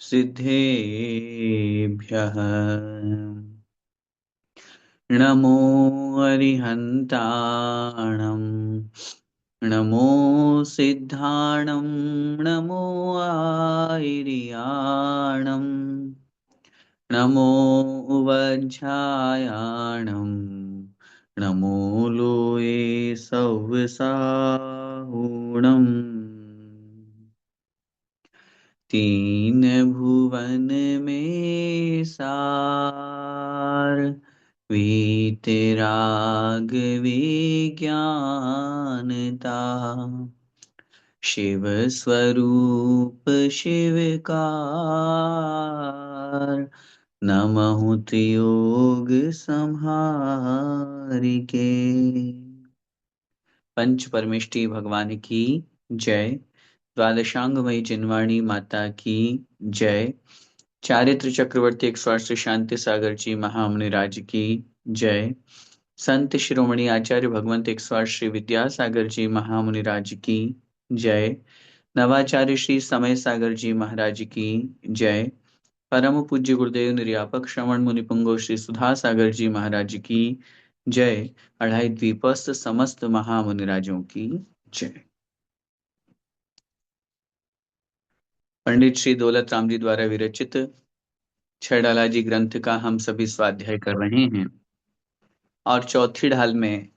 सिद्धेभ्यः नमो अरिहन्ताणं नमो सिद्धाणं नमो आयर्याणं नमो वज्झायाणं नमो लोये सव्साहुणम् तीन भुवन में सार वीतराग विज्ञानता शिव स्वरूप शिवकार नमः त्रियोग संहारिके। पंच परमेष्टि भगवान की जय। द्वादशांगमयी जिनवाणी माता की जय। चारित्र चक्रवर्ती 108 शांति सागर जी महामुनि राज की जय। संत शिरोमणि आचार्य भगवंत 108 श्री विद्यासागर जी महामुनि राज की जय। नवाचार्य श्री समय सागर जी महाराज की जय। परम पूज्य गुरुदेव निर्यापक श्रवण मुनि पुंगव श्री सुधा सागर जी महाराज की जय। अढ़ाई द्वीपस्थ समस्त महामुनिराजों की जय। पंडित श्री दौलत राम जी द्वारा विरचित छड़ाला जी ग्रंथ का हम सभी स्वाध्याय कर रहे हैं और चौथी ढाल में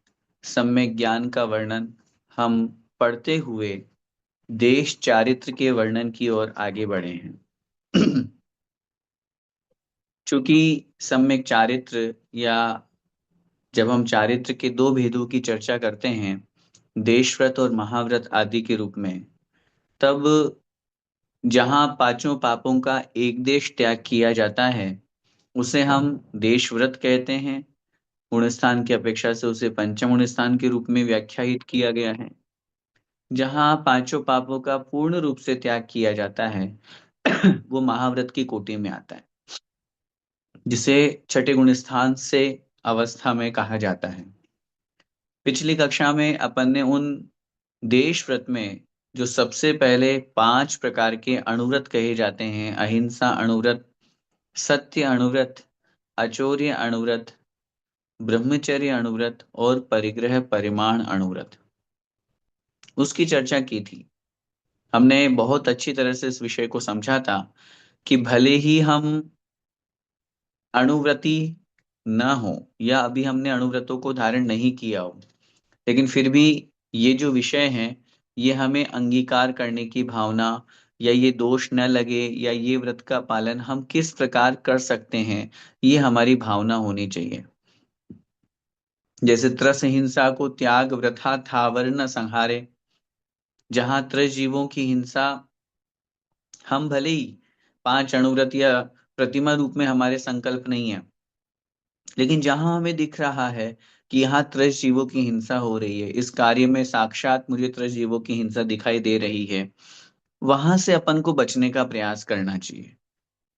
सम्यक ज्ञान का वर्णन हम पढ़ते हुए देश चारित्र के वर्णन की ओर आगे बढ़े हैं। चूंकि सम्यक चारित्र या जब हम चारित्र के दो भेदों की चर्चा करते हैं, देशव्रत और महाव्रत आदि के रूप में, तब जहां पांचों पापों का एक देश त्याग किया जाता है उसे हम देशव्रत कहते हैं। गुण स्थान की अपेक्षा से उसे पंचम गुण स्थान के रूप में व्याख्यायित किया गया है। जहां पांचों पापों का पूर्ण रूप से त्याग किया जाता है वो महाव्रत की कोटि में आता है, जिसे छठे गुण स्थान से अवस्था में कहा जाता है। पिछली कक्षा में अपन ने उन देश व्रत में जो सबसे पहले 5 प्रकार के अणुव्रत कहे जाते हैं, अहिंसा अणुव्रत, सत्य अणुव्रत, अचौर्य अणुव्रत, ब्रह्मचर्य अणुव्रत और परिग्रह परिमाण अणुव्रत, उसकी चर्चा की थी। हमने बहुत अच्छी तरह से इस विषय को समझा था कि भले ही हम अणुव्रती न हो या अभी हमने अणुव्रतों को धारण नहीं किया हो, लेकिन फिर भी ये जो विषय है ये हमें अंगीकार करने की भावना, या ये दोष न लगे या ये व्रत का पालन हम किस प्रकार कर सकते हैं, ये हमारी भावना होनी चाहिए। जैसे त्रस हिंसा को त्याग व्रथा था वर्ण संहारे, जहां त्रस जीवों की हिंसा, हम भले ही 5 अणुव्रत या प्रतिमा रूप में हमारे संकल्प नहीं है, लेकिन जहां हमें दिख रहा है कि यहाँ त्रस जीवों की हिंसा हो रही है, इस कार्य में साक्षात मुझे त्रस जीवों की हिंसा दिखाई दे रही है, वहां से अपन को बचने का प्रयास करना चाहिए।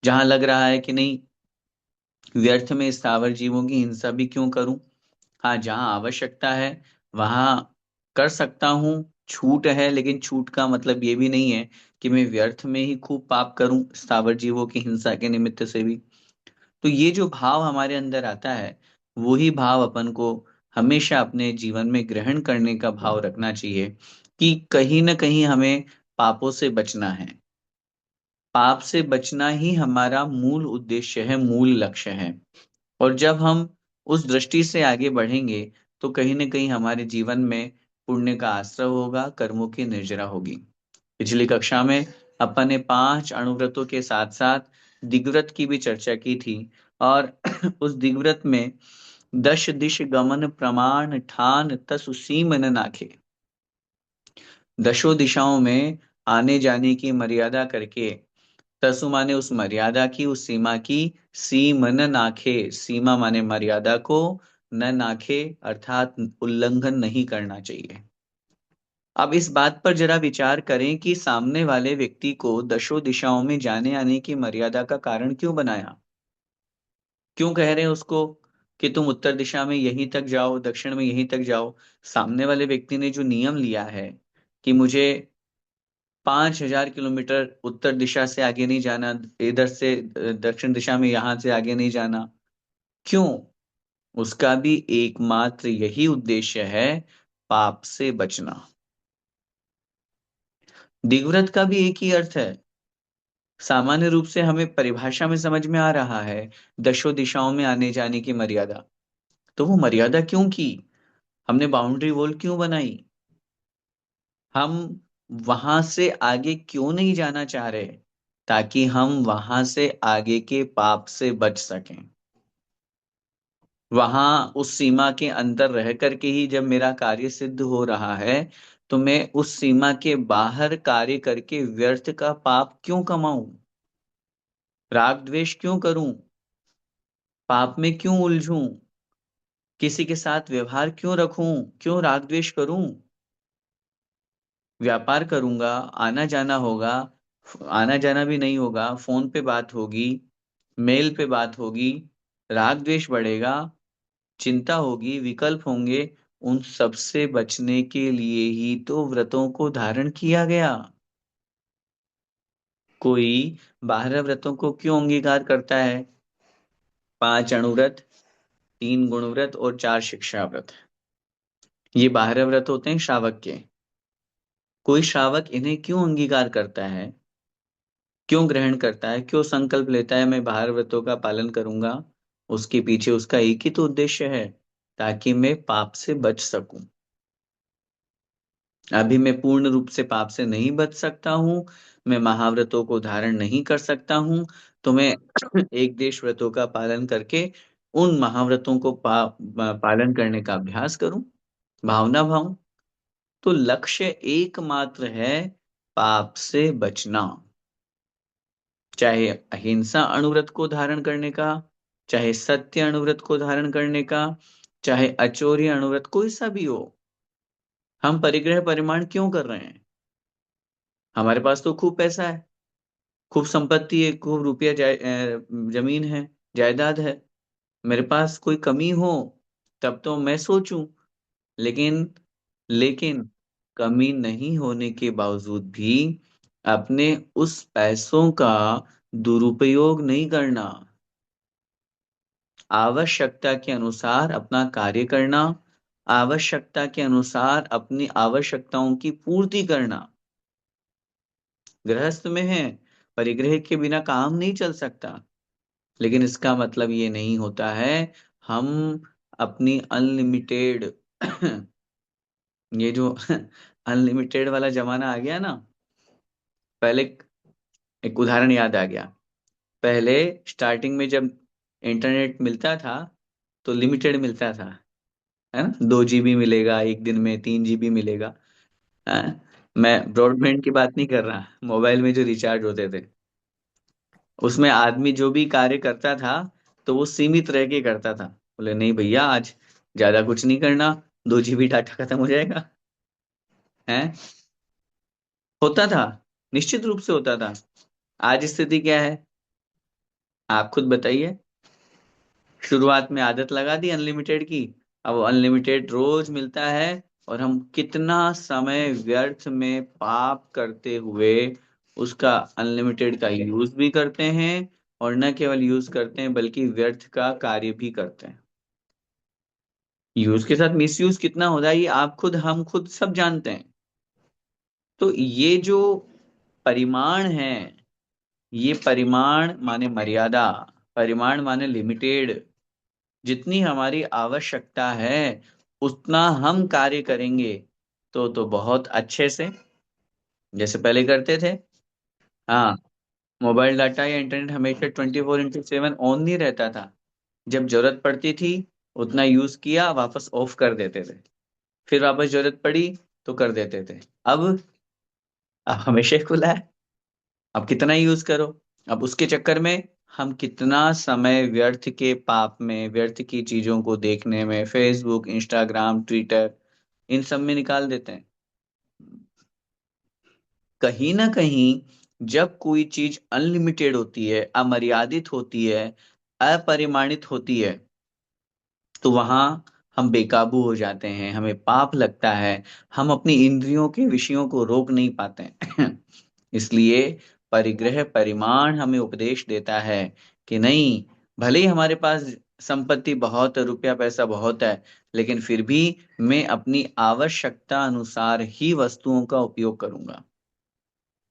जहां लग रहा है कि नहीं, व्यर्थ में स्थावर जीवों की हिंसा भी क्यों करूं, हाँ जहां आवश्यकता है वहां कर सकता हूँ, छूट है, लेकिन छूट का मतलब ये भी नहीं है कि मैं व्यर्थ में ही खूब पाप करूं स्थावर जीवों की हिंसा के निमित्त से भी। तो ये जो भाव हमारे अंदर आता है, वही भाव अपन को हमेशा अपने जीवन में ग्रहण करने का भाव रखना चाहिए कि कहीं ना कहीं हमें पापों से बचना है। पाप से बचना ही हमारा मूल उद्देश्य है, मूल लक्ष्य है। और जब हम उस दृष्टि से आगे बढ़ेंगे तो कहीं ना कहीं हमारे जीवन में पुण्य का आश्रय होगा, कर्मों की निर्जरा होगी। पिछली कक्षा में अपन ने 5 अणुव्रतों के साथ साथ दिग्व्रत की भी चर्चा की थी। और उस दिग्व्रत में दश दिश गमन प्रमाण ठान तसु सीमन नाखे, दशों दिशाओं में आने जाने की मर्यादा करके, तसु माने उस मर्यादा की, उस सीमा की, सीमन नाखे, सीमा माने मर्यादा को, न नाखे अर्थात उल्लंघन नहीं करना चाहिए। अब इस बात पर जरा विचार करें कि सामने वाले व्यक्ति को दशों दिशाओं में जाने आने की मर्यादा का कारण क्यों बनाया। क्यों कह रहे हैं उसको कि तुम उत्तर दिशा में यहीं तक जाओ, दक्षिण में यहीं तक जाओ। सामने वाले व्यक्ति ने जो नियम लिया है कि मुझे 5,000 किलोमीटर उत्तर दिशा से आगे नहीं जाना, इधर से दक्षिण दिशा में यहां से आगे नहीं जाना। क्यों? उसका भी एकमात्र यही उद्देश्य है, पाप से बचना। दिग्व्रत का भी एक ही अर्थ है। सामान्य रूप से हमें परिभाषा में समझ में आ रहा है, दशों दिशाओं में आने जाने की मर्यादा। तो वो मर्यादा क्यों की? हमने बाउंड्री वॉल क्यों बनाई? हम वहां से आगे क्यों नहीं जाना चाह रहे? ताकि हम वहां से आगे के पाप से बच सकें। वहां उस सीमा के अंदर रह करके ही जब मेरा कार्य सिद्ध हो रहा है, तो मैं उस सीमा के बाहर कार्य करके व्यर्थ का पाप क्यों कमाऊं? राग द्वेष क्यों करूं? पाप में क्यों उलझूं? किसी के साथ व्यवहार क्यों रखूं? क्यों राग द्वेष करूं? व्यापार करूंगा, आना जाना होगा, आना जाना भी नहीं होगा, फोन पे बात होगी, मेल पे बात होगी, राग द्वेष बढ़ेगा, चिंता होगी, विकल्प होंगे। उन सब से बचने के लिए ही तो व्रतों को धारण किया गया। कोई 12 व्रतों को क्यों अंगीकार करता है? 5 अणुव्रत, 3 गुणव्रत और 4 शिक्षा व्रत। ये 12 व्रत होते हैं श्रावक के। कोई श्रावक इन्हें क्यों अंगीकार करता है? क्यों ग्रहण करता है? क्यों संकल्प लेता है मैं 12 व्रतों का पालन करूंगा? उसके पीछे उसका एक ही तो उद्देश्य है, ताकि मैं पाप से बच सकूं। अभी मैं पूर्ण रूप से पाप से नहीं बच सकता हूं, मैं महाव्रतों को धारण नहीं कर सकता हूं, तो मैं एक देश व्रतों का पालन करके उन महाव्रतों को पालन करने का अभ्यास करूं, भावना भाऊं। तो लक्ष्य एकमात्र है, पाप से बचना। चाहे अहिंसा अणुव्रत को धारण करने का, चाहे सत्य अणुव्रत को धारण करने का, चाहे अचौर्य अणुव्रत, कोई सा भी हो। हम परिग्रह परिमाण क्यों कर रहे हैं? हमारे पास तो खूब पैसा है, खूब संपत्ति है, खूब रुपया जमीन है, जायदाद है। मेरे पास कोई कमी हो तब तो मैं सोचूं। लेकिन लेकिन कमी नहीं होने के बावजूद भी अपने उस पैसों का दुरुपयोग नहीं करना। आवश्यकता के अनुसार अपना कार्य करना, आवश्यकता के अनुसार अपनी आवश्यकताओं की पूर्ति करना। गृहस्थ में है, परिग्रह के बिना काम नहीं चल सकता। लेकिन इसका मतलब ये नहीं होता है हम अपनी अनलिमिटेड ये जो अनलिमिटेड वाला जमाना आ गया ना। पहले एक उदाहरण याद आ गया। पहले स्टार्टिंग में जब इंटरनेट मिलता था, तो लिमिटेड मिलता था, है ना। 2 GB मिलेगा एक दिन में, 3 GB मिलेगा। है? मैं ब्रॉडबैंड की बात नहीं कर रहा, मोबाइल में जो रिचार्ज होते थे, उसमें आदमी जो भी कार्य करता था, तो वो सीमित रह के करता था। बोले नहीं भैया, आज ज्यादा कुछ नहीं करना, 2 GB डाटा खत्म हो जाएगा। है? होता था, निश्चित रूप से होता था। आज स्थिति क्या है? आप खुद बताइए। शुरुआत में आदत लगा दी अनलिमिटेड की, अब अनलिमिटेड रोज मिलता है, और हम कितना समय व्यर्थ में पाप करते हुए उसका अनलिमिटेड का यूज भी करते हैं, और न केवल यूज करते हैं बल्कि व्यर्थ का कार्य भी करते हैं। यूज के साथ मिसयूज कितना होता है, ये आप खुद हम खुद सब जानते हैं। तो ये जो परिमाण है, ये परिमाण माने मर्यादा, परिमाण माने लिमिटेड। जितनी हमारी आवश्यकता है उतना हम कार्य करेंगे, तो बहुत अच्छे से, जैसे पहले करते थे। हाँ, मोबाइल डाटा या इंटरनेट हमेशा 24x7 ऑन नहीं रहता था। जब जरूरत पड़ती थी उतना यूज किया, वापस ऑफ कर देते थे। फिर वापस जरूरत पड़ी तो कर देते थे। अब हमेशा ही खुला है, अब कितना यूज करो। अब उसके चक्कर में हम कितना समय व्यर्थ के पाप में, व्यर्थ की चीजों को देखने में, फेसबुक, इंस्टाग्राम, ट्विटर, इन सब में निकाल देते हैं। कहीं ना कहीं जब कोई चीज अनलिमिटेड होती है, अमर्यादित होती है, अपरिमाणित होती है, तो वहां हम बेकाबू हो जाते हैं, हमें पाप लगता है, हम अपनी इंद्रियों के विषयों को रोक नहीं पाते हैं। इसलिए परिग्रह परिमाण हमें उपदेश देता है कि नहीं, भले ही हमारे पास संपत्ति बहुत है, रुपया पैसा बहुत है, लेकिन फिर भी मैं अपनी आवश्यकता अनुसार ही वस्तुओं का उपयोग करूंगा,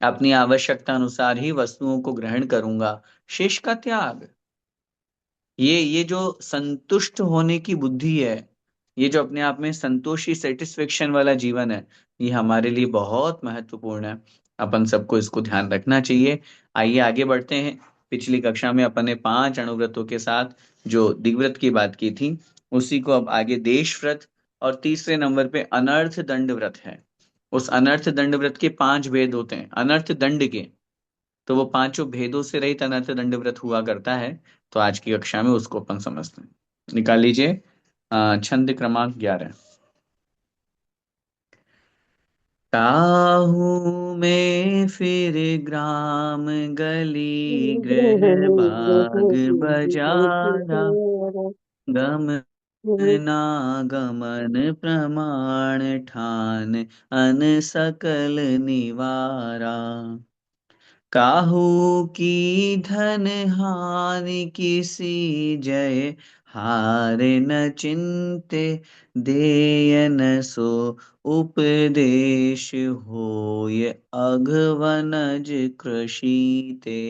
अपनी आवश्यकता अनुसार ही वस्तुओं को ग्रहण करूंगा। शेष का त्याग, ये जो संतुष्ट होने की बुद्धि है, ये जो अपने आप में संतोषी सेटिस्फेक्शन वाला जीवन है, ये हमारे लिए बहुत महत्वपूर्ण है। अपन सबको इसको ध्यान रखना चाहिए। आइए आगे बढ़ते हैं। पिछली कक्षा में अपन ने 5 अणुव्रतों के साथ जो दिग्व्रत की बात की थी, उसी को अब आगे देश व्रत, और तीसरे नंबर पे अनर्थ दंड व्रत है। उस अनर्थ दंड व्रत के 5 भेद होते हैं अनर्थ दंड के, तो वो पांचों भेदों से रहित अनर्थ दंड व्रत हुआ करता है। तो आज की कक्षा में उसको अपन समझते हैं। निकाल लीजिए छंद क्रमांक 11। ताहू में फिर ग्राम गली गृह बाग बजारा, गमना गमन प्रमाण ठान अन सकल निवारा। काहू की धन हानि किसी जय, हार न चिंते देयन सो उपदेश होय अघवनज कृषि ते।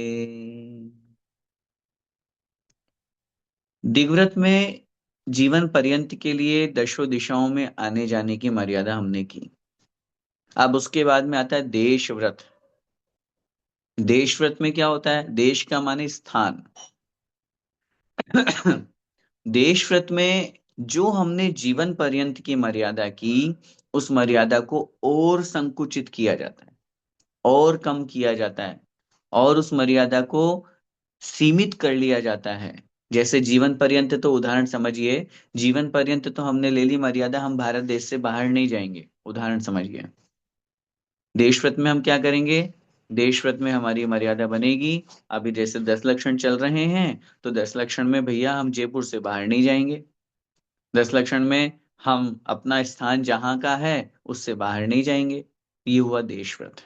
दिग्व्रत में जीवन पर्यंत के लिए दशों दिशाओं में आने जाने की मर्यादा हमने की। अब उसके बाद में आता है देश व्रत। देश व्रत में क्या होता है? देश का माने स्थान। देश व्रत में जो हमने जीवन पर्यंत की मर्यादा की, उस मर्यादा को और संकुचित किया जाता है, और कम किया जाता है, और उस मर्यादा को सीमित कर लिया जाता है। जैसे जीवन पर्यंत, तो उदाहरण समझिए, जीवन पर्यंत तो हमने ले ली मर्यादा, हम भारत देश से बाहर नहीं जाएंगे, उदाहरण समझिए। देश व्रत में हम क्या करेंगे? देश व्रत में हमारी मर्यादा बनेगी, अभी जैसे 10 लक्षण चल रहे हैं, तो 10 लक्षण में भैया हम जयपुर से बाहर नहीं जाएंगे। 10 लक्षण में हम अपना स्थान जहां का है उससे बाहर नहीं जाएंगे। ये हुआ देश व्रत।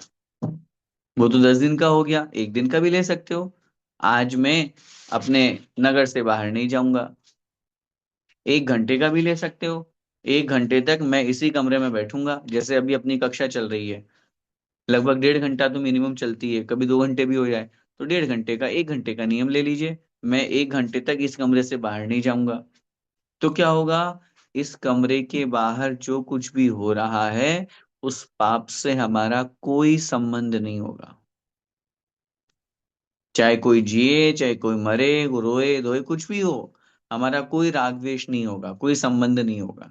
वो तो 10 दिन का हो गया, एक दिन का भी ले सकते हो। आज मैं अपने नगर से बाहर नहीं जाऊंगा, 1 घंटे का भी ले सकते हो। 1 घंटे तक मैं इसी कमरे में बैठूंगा, जैसे अभी अपनी कक्षा चल रही है, लगभग 1.5 घंटा तो मिनिमम चलती है, कभी 2 घंटे भी हो जाए, तो 1.5 घंटे का 1 घंटे का नियम ले लीजिए। मैं 1 घंटे तक इस कमरे से बाहर नहीं जाऊंगा। तो क्या होगा? इस कमरे के बाहर जो कुछ भी हो रहा है, उस पाप से हमारा कोई संबंध नहीं होगा। चाहे कोई जिए, चाहे कोई मरे, रोए धोए, कुछ भी हो, हमारा कोई राग द्वेष नहीं होगा, कोई संबंध नहीं होगा।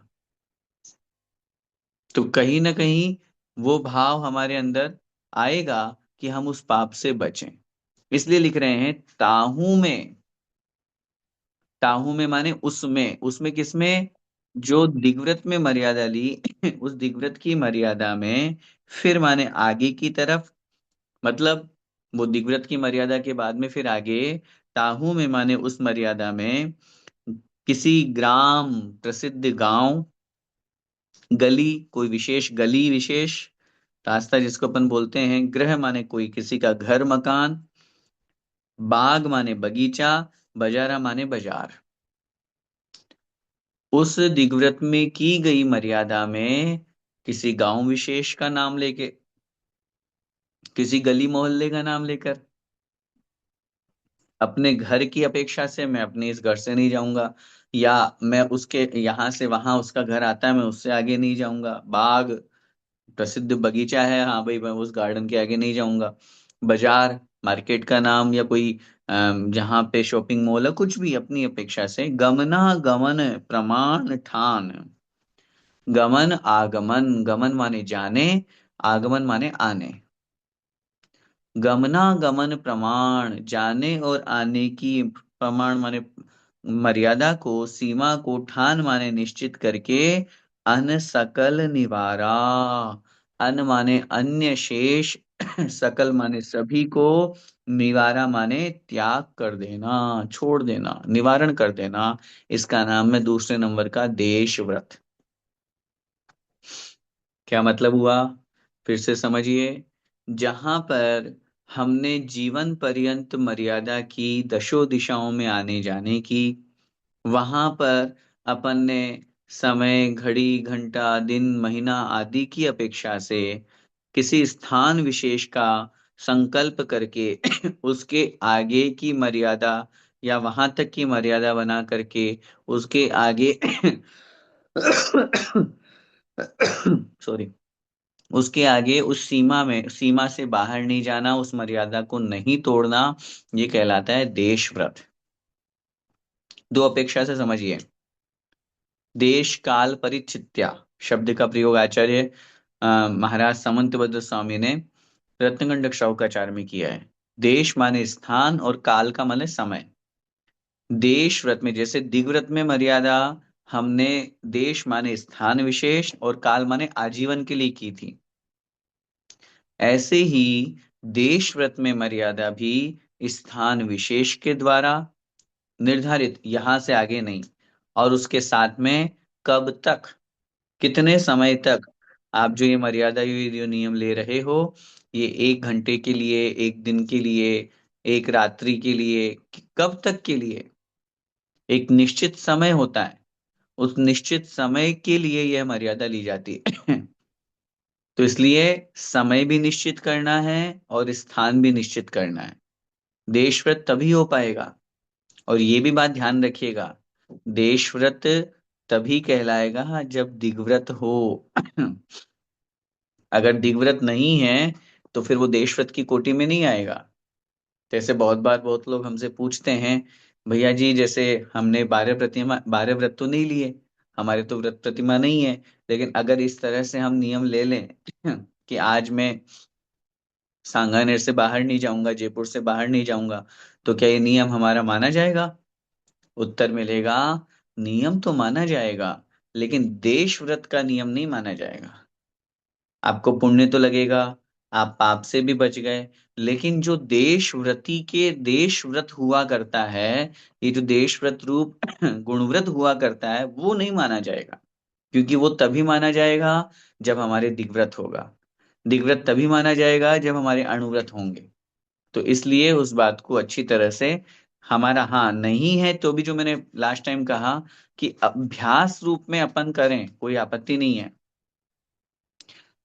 तो कहीं ना कहीं वो भाव हमारे अंदर आएगा कि हम उस पाप से बचें। इसलिए लिख रहे हैं ताहू में। ताहू में माने उसमें, उसमें किसमें? जो दिग्व्रत में मर्यादा ली, उस दिग्व्रत की मर्यादा में, फिर माने आगे की तरफ, मतलब वो दिग्व्रत की मर्यादा के बाद में फिर आगे, ताहू में माने उस मर्यादा में, किसी ग्राम, प्रसिद्ध गांव, गली, कोई विशेष गली, विशेष रास्ता जिसको अपन बोलते हैं, गृह माने कोई किसी का घर मकान, बाग माने बगीचा, बजारा माने बाजार। उस दिग्व्रत में की गई मर्यादा में किसी गांव विशेष का नाम लेके, किसी गली मोहल्ले का नाम लेकर, अपने घर की अपेक्षा से मैं अपने इस घर से नहीं जाऊंगा, या मैं उसके यहां से वहां उसका घर आता है, मैं उससे आगे नहीं जाऊंगा। बाग, प्रसिद्ध बगीचा है, हाँ भाई, मैं उस गार्डन के आगे नहीं जाऊंगा। बाजार, मार्केट का नाम, या कोई जहाँ पे शॉपिंग मॉल है, कुछ भी अपनी अपेक्षा से। गमना गमन प्रमाण ठान। गमन आगमन, गमन माने जाने, आगमन माने आने। गमनागमन प्रमाण, जाने और आने की प्रमाण माने मर्यादा को, सीमा को, ठान माने निश्चित करके, अन सकल निवारा। अन माने अन्य शेष, सकल माने सभी को निवारा माने त्याग कर देना, छोड़ देना, निवारण कर देना। इसका नाम है दूसरे नंबर का देश व्रत। क्या मतलब हुआ? फिर से समझिए। जहां पर हमने जीवन पर्यंत मर्यादा की, दशों दिशाओं में आने जाने की, वहां पर अपन ने समय, घड़ी, घंटा, दिन, महीना आदि की अपेक्षा से किसी स्थान विशेष का संकल्प करके उसके आगे की मर्यादा या वहां तक की मर्यादा बना करके उसके आगे सॉरी, उसके आगे उस सीमा से बाहर नहीं जाना, उस मर्यादा को नहीं तोड़ना, ये कहलाता है देश व्रत। दो अपेक्षा से समझिए। देश काल परिचित्या शब्द का प्रयोग आचार्य महाराज समंतभद्र स्वामी ने रत्नगंडक शौकाचार में किया है। देश माने स्थान और काल का माने समय। देश व्रत में जैसे दिग्व्रत में मर्यादा हमने देश माने स्थान विशेष और काल माने आजीवन के लिए की थी, ऐसे ही देश व्रत में मर्यादा भी स्थान विशेष के द्वारा निर्धारित, यहां से आगे नहीं। और उसके साथ में कब तक, कितने समय तक आप जो ये मर्यादा, ये जो नियम ले रहे हो, ये 1 घंटे के लिए, 1 दिन के लिए, एक रात्रि के लिए, कब तक के लिए? एक निश्चित समय होता है, उस निश्चित समय के लिए यह मर्यादा ली जाती है। तो इसलिए समय भी निश्चित करना है और स्थान भी निश्चित करना है। देश व्रत तभी हो पाएगा। और ये भी बात ध्यान रखिएगा, देश व्रत तभी कहलाएगा जब दिग्व्रत हो। अगर दिग्व्रत नहीं है तो फिर वो देश व्रत की कोटि में नहीं आएगा। जैसे बहुत बार बहुत लोग हमसे पूछते हैं, भैया जी जैसे हमने 12 व्रत तो नहीं लिए, हमारे तो व्रत प्रतिमा नहीं है, लेकिन अगर इस तरह से हम नियम ले लें कि आज मैं सांगानेर से बाहर नहीं जाऊंगा, जयपुर से बाहर नहीं जाऊंगा, तो क्या ये नियम हमारा माना जाएगा? उत्तर मिलेगा, नियम तो माना जाएगा, लेकिन देश व्रत का नियम नहीं माना जाएगा। आपको पुण्य तो लगेगा, आप पाप से भी बच गए, लेकिन जो देश व्रत हुआ करता है, ये जो देश व्रत रूप गुणव्रत हुआ करता है, वो नहीं माना जाएगा। क्योंकि वो तभी माना जाएगा जब हमारे दिग्व्रत होगा। दिग्व्रत तभी माना जाएगा जब हमारे अणुव्रत होंगे। तो इसलिए उस बात को अच्छी तरह से, हमारा हाँ नहीं है तो भी, जो मैंने लास्ट टाइम कहा कि अभ्यास रूप में अपन करें, कोई आपत्ति नहीं है।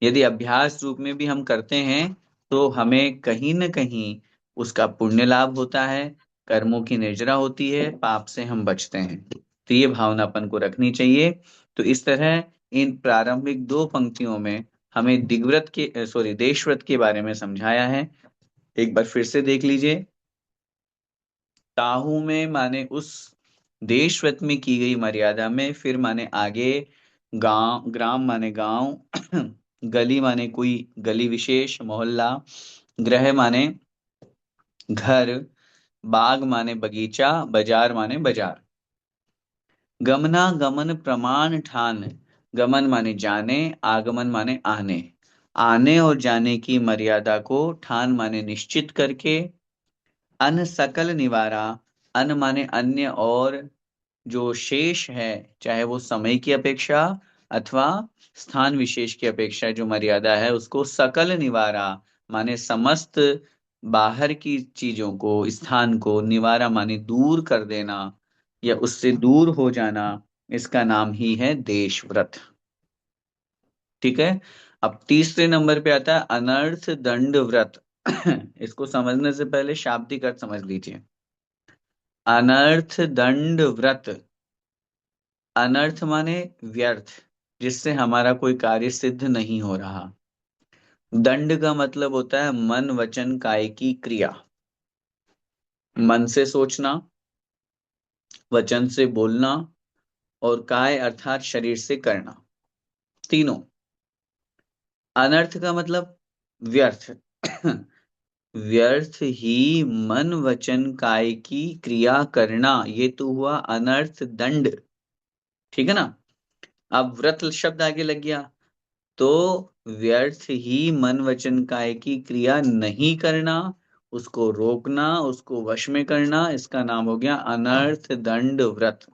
यदि अभ्यास रूप में भी हम करते हैं तो हमें कहीं न कहीं उसका पुण्य लाभ होता है, कर्मों की निर्जरा होती है, पाप से हम बचते हैं। तो ये भावना अपन को रखनी चाहिए। तो इस तरह इन प्रारंभिक 2 पंक्तियों में हमें देशव्रत के बारे में समझाया है। एक बार फिर से देख लीजिए। ताहू में माने उस देशव्रत में की गई मर्यादा में, फिर माने आगे, गांव, ग्राम माने गांव, गली माने कोई गली विशेष, मोहल्ला, गृह माने घर, बाग माने बगीचा, बाजार माने बाजार। गमना गमन प्रमाण ठान, गमन माने जाने, आगमन माने आने, आने और जाने की मर्यादा को ठान माने निश्चित करके, अन सकल निवारा, अन माने अन्य और जो शेष है, चाहे वो समय की अपेक्षा अथवा स्थान विशेष की अपेक्षा, जो मर्यादा है उसको सकल निवारा माने समस्त बाहर की चीजों को, स्थान को, निवारा माने दूर कर देना या उससे दूर हो जाना, इसका नाम ही है देश व्रत। ठीक है। अब तीसरे नंबर पे आता है अनर्थ दंड व्रत। इसको समझने से पहले शाब्दिक अर्थ समझ लीजिए। अनर्थ दंड व्रत, अनर्थ माने व्यर्थ, जिससे हमारा कोई कार्य सिद्ध नहीं हो रहा। दंड का मतलब होता है मन वचन काय की क्रिया। मन से सोचना, वचन से बोलना और काय अर्थात शरीर से करना, तीनों। अनर्थ का मतलब व्यर्थ। व्यर्थ ही मन वचन काय की क्रिया करना, ये तो हुआ अनर्थ दंड। ठीक है ना? अब व्रत शब्द आगे लग गया, तो व्यर्थ ही मन वचन काय की क्रिया नहीं करना, उसको रोकना, उसको वश में करना, इसका नाम हो गया अनर्थ दंड व्रत।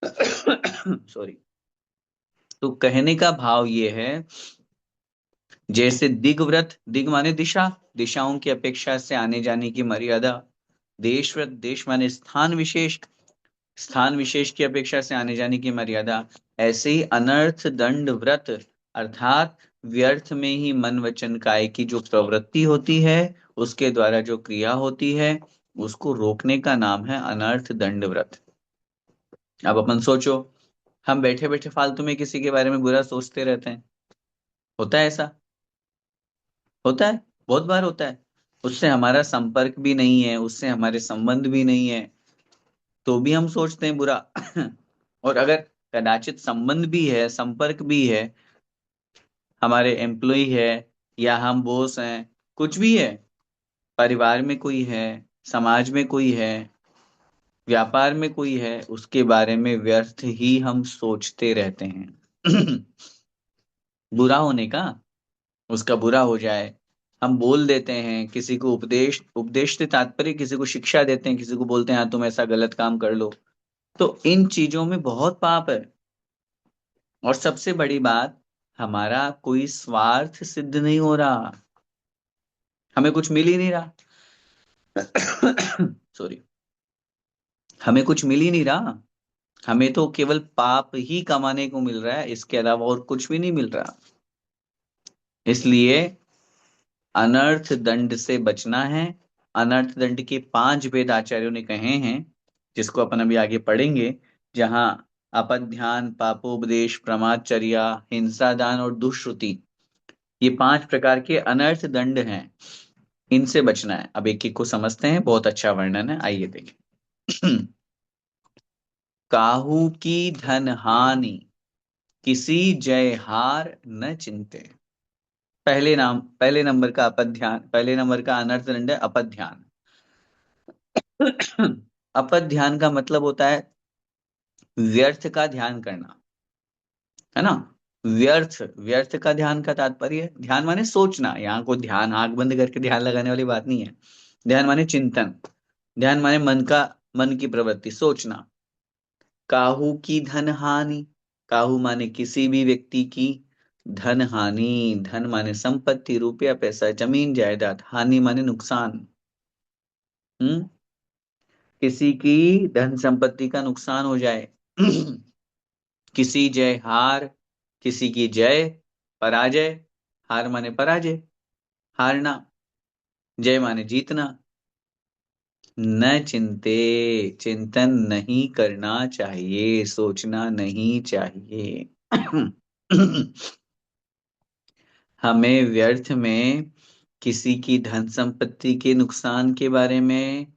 सॉरी। तो कहने का भाव ये है, जैसे दिग व्रत, दिग माने दिशा, दिशाओं की अपेक्षा से आने जाने की मर्यादा। देश व्रत, देश माने स्थान विशेष, स्थान विशेष की अपेक्षा से आने जाने की मर्यादा। ऐसे ही अनर्थ दंड व्रत अर्थात व्यर्थ में ही मन वचन काय की जो प्रवृत्ति होती है, उसके द्वारा जो क्रिया होती है, उसको रोकने का नाम है अनर्थ दंड व्रत। अब अपन सोचो, हम बैठे बैठे फालतू में किसी के बारे में बुरा सोचते रहते हैं, होता है ऐसा? होता है, बहुत बार होता है। उससे हमारा संपर्क भी नहीं है, उससे हमारे संबंध भी नहीं है, तो भी हम सोचते हैं बुरा। और अगर कदाचित संबंध भी है, संपर्क भी है, हमारे एम्प्लॉय है, या हम बॉस हैं, कुछ भी है, परिवार में कोई है, समाज में कोई है, व्यापार में कोई है, उसके बारे में व्यर्थ ही हम सोचते रहते हैं। बुरा होने का, उसका बुरा हो जाए, हम बोल देते हैं किसी को, उपदेश, उपदेश से तात्पर्य किसी को शिक्षा देते हैं, किसी को बोलते हैं हाँ तुम ऐसा गलत काम कर लो। तो इन चीजों में बहुत पाप है। और सबसे बड़ी बात, हमारा कोई स्वार्थ सिद्ध नहीं हो रहा, हमें कुछ मिल ही नहीं रहा। सॉरी। हमें कुछ मिल ही नहीं रहा, हमें तो केवल पाप ही कमाने को मिल रहा है, इसके अलावा और कुछ भी नहीं मिल रहा। इसलिए अनर्थ दंड से बचना है। अनर्थ दंड के 5 भेद आचार्यों ने कहे हैं, जिसको अपन अभी आगे पढ़ेंगे, जहां अपध्यान, पापोपदेश, प्रमादचर्या, हिंसा दान और दुष्श्रुति, ये 5 प्रकार के अनर्थ दंड हैं, इनसे बचना है। अब एक एक को समझते हैं, बहुत अच्छा वर्णन है, आइए देखें। काहू की धन हानि, किसी जय हार न चिंते। पहले नंबर का अपध्यान, पहले नंबर का अनर्थ दंड है अपध्यान। अपध्यान का मतलब होता है व्यर्थ का ध्यान करना, है ना? व्यर्थ, व्यर्थ का ध्यान का तात्पर्य है, ध्यान माने सोचना, यहाँ को ध्यान आंख बंद करके ध्यान लगाने वाली बात नहीं है। ध्यान माने चिंतन, ध्यान माने मन का, मन की प्रवृत्ति, सोचना। काहू की धन हानि, काहू माने किसी भी व्यक्ति की, धन हानि, धन माने संपत्ति, रुपया पैसा, जमीन जायदाद, हानि माने नुकसान। हम्म, किसी की धन संपत्ति का नुकसान हो जाए। किसी जय हार, किसी की जय, पराजय, हार माने पराजय, हारना, जय माने जीतना। न चिंते, चिंतन नहीं करना चाहिए, सोचना नहीं चाहिए। हमें व्यर्थ में किसी की धन संपत्ति के नुकसान के बारे में,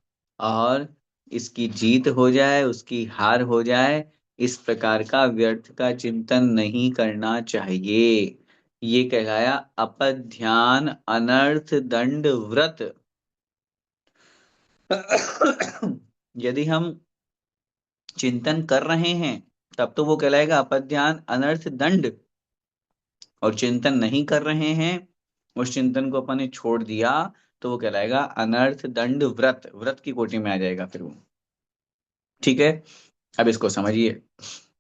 और इसकी जीत हो जाए, उसकी हार हो जाए, इस प्रकार का व्यर्थ का चिंतन नहीं करना चाहिए। ये कहलाया अपध्यान अनर्थ दंड व्रत। यदि हम चिंतन कर रहे हैं, तब तो वो कहलाएगा अपध्यान अनर्थ दंड। और चिंतन नहीं कर रहे हैं, उस चिंतन को अपन ने छोड़ दिया, तो वो कहलाएगा अनर्थ दंड व्रत, व्रत की कोटि में आ जाएगा फिर वो। ठीक है, अब इसको समझिए।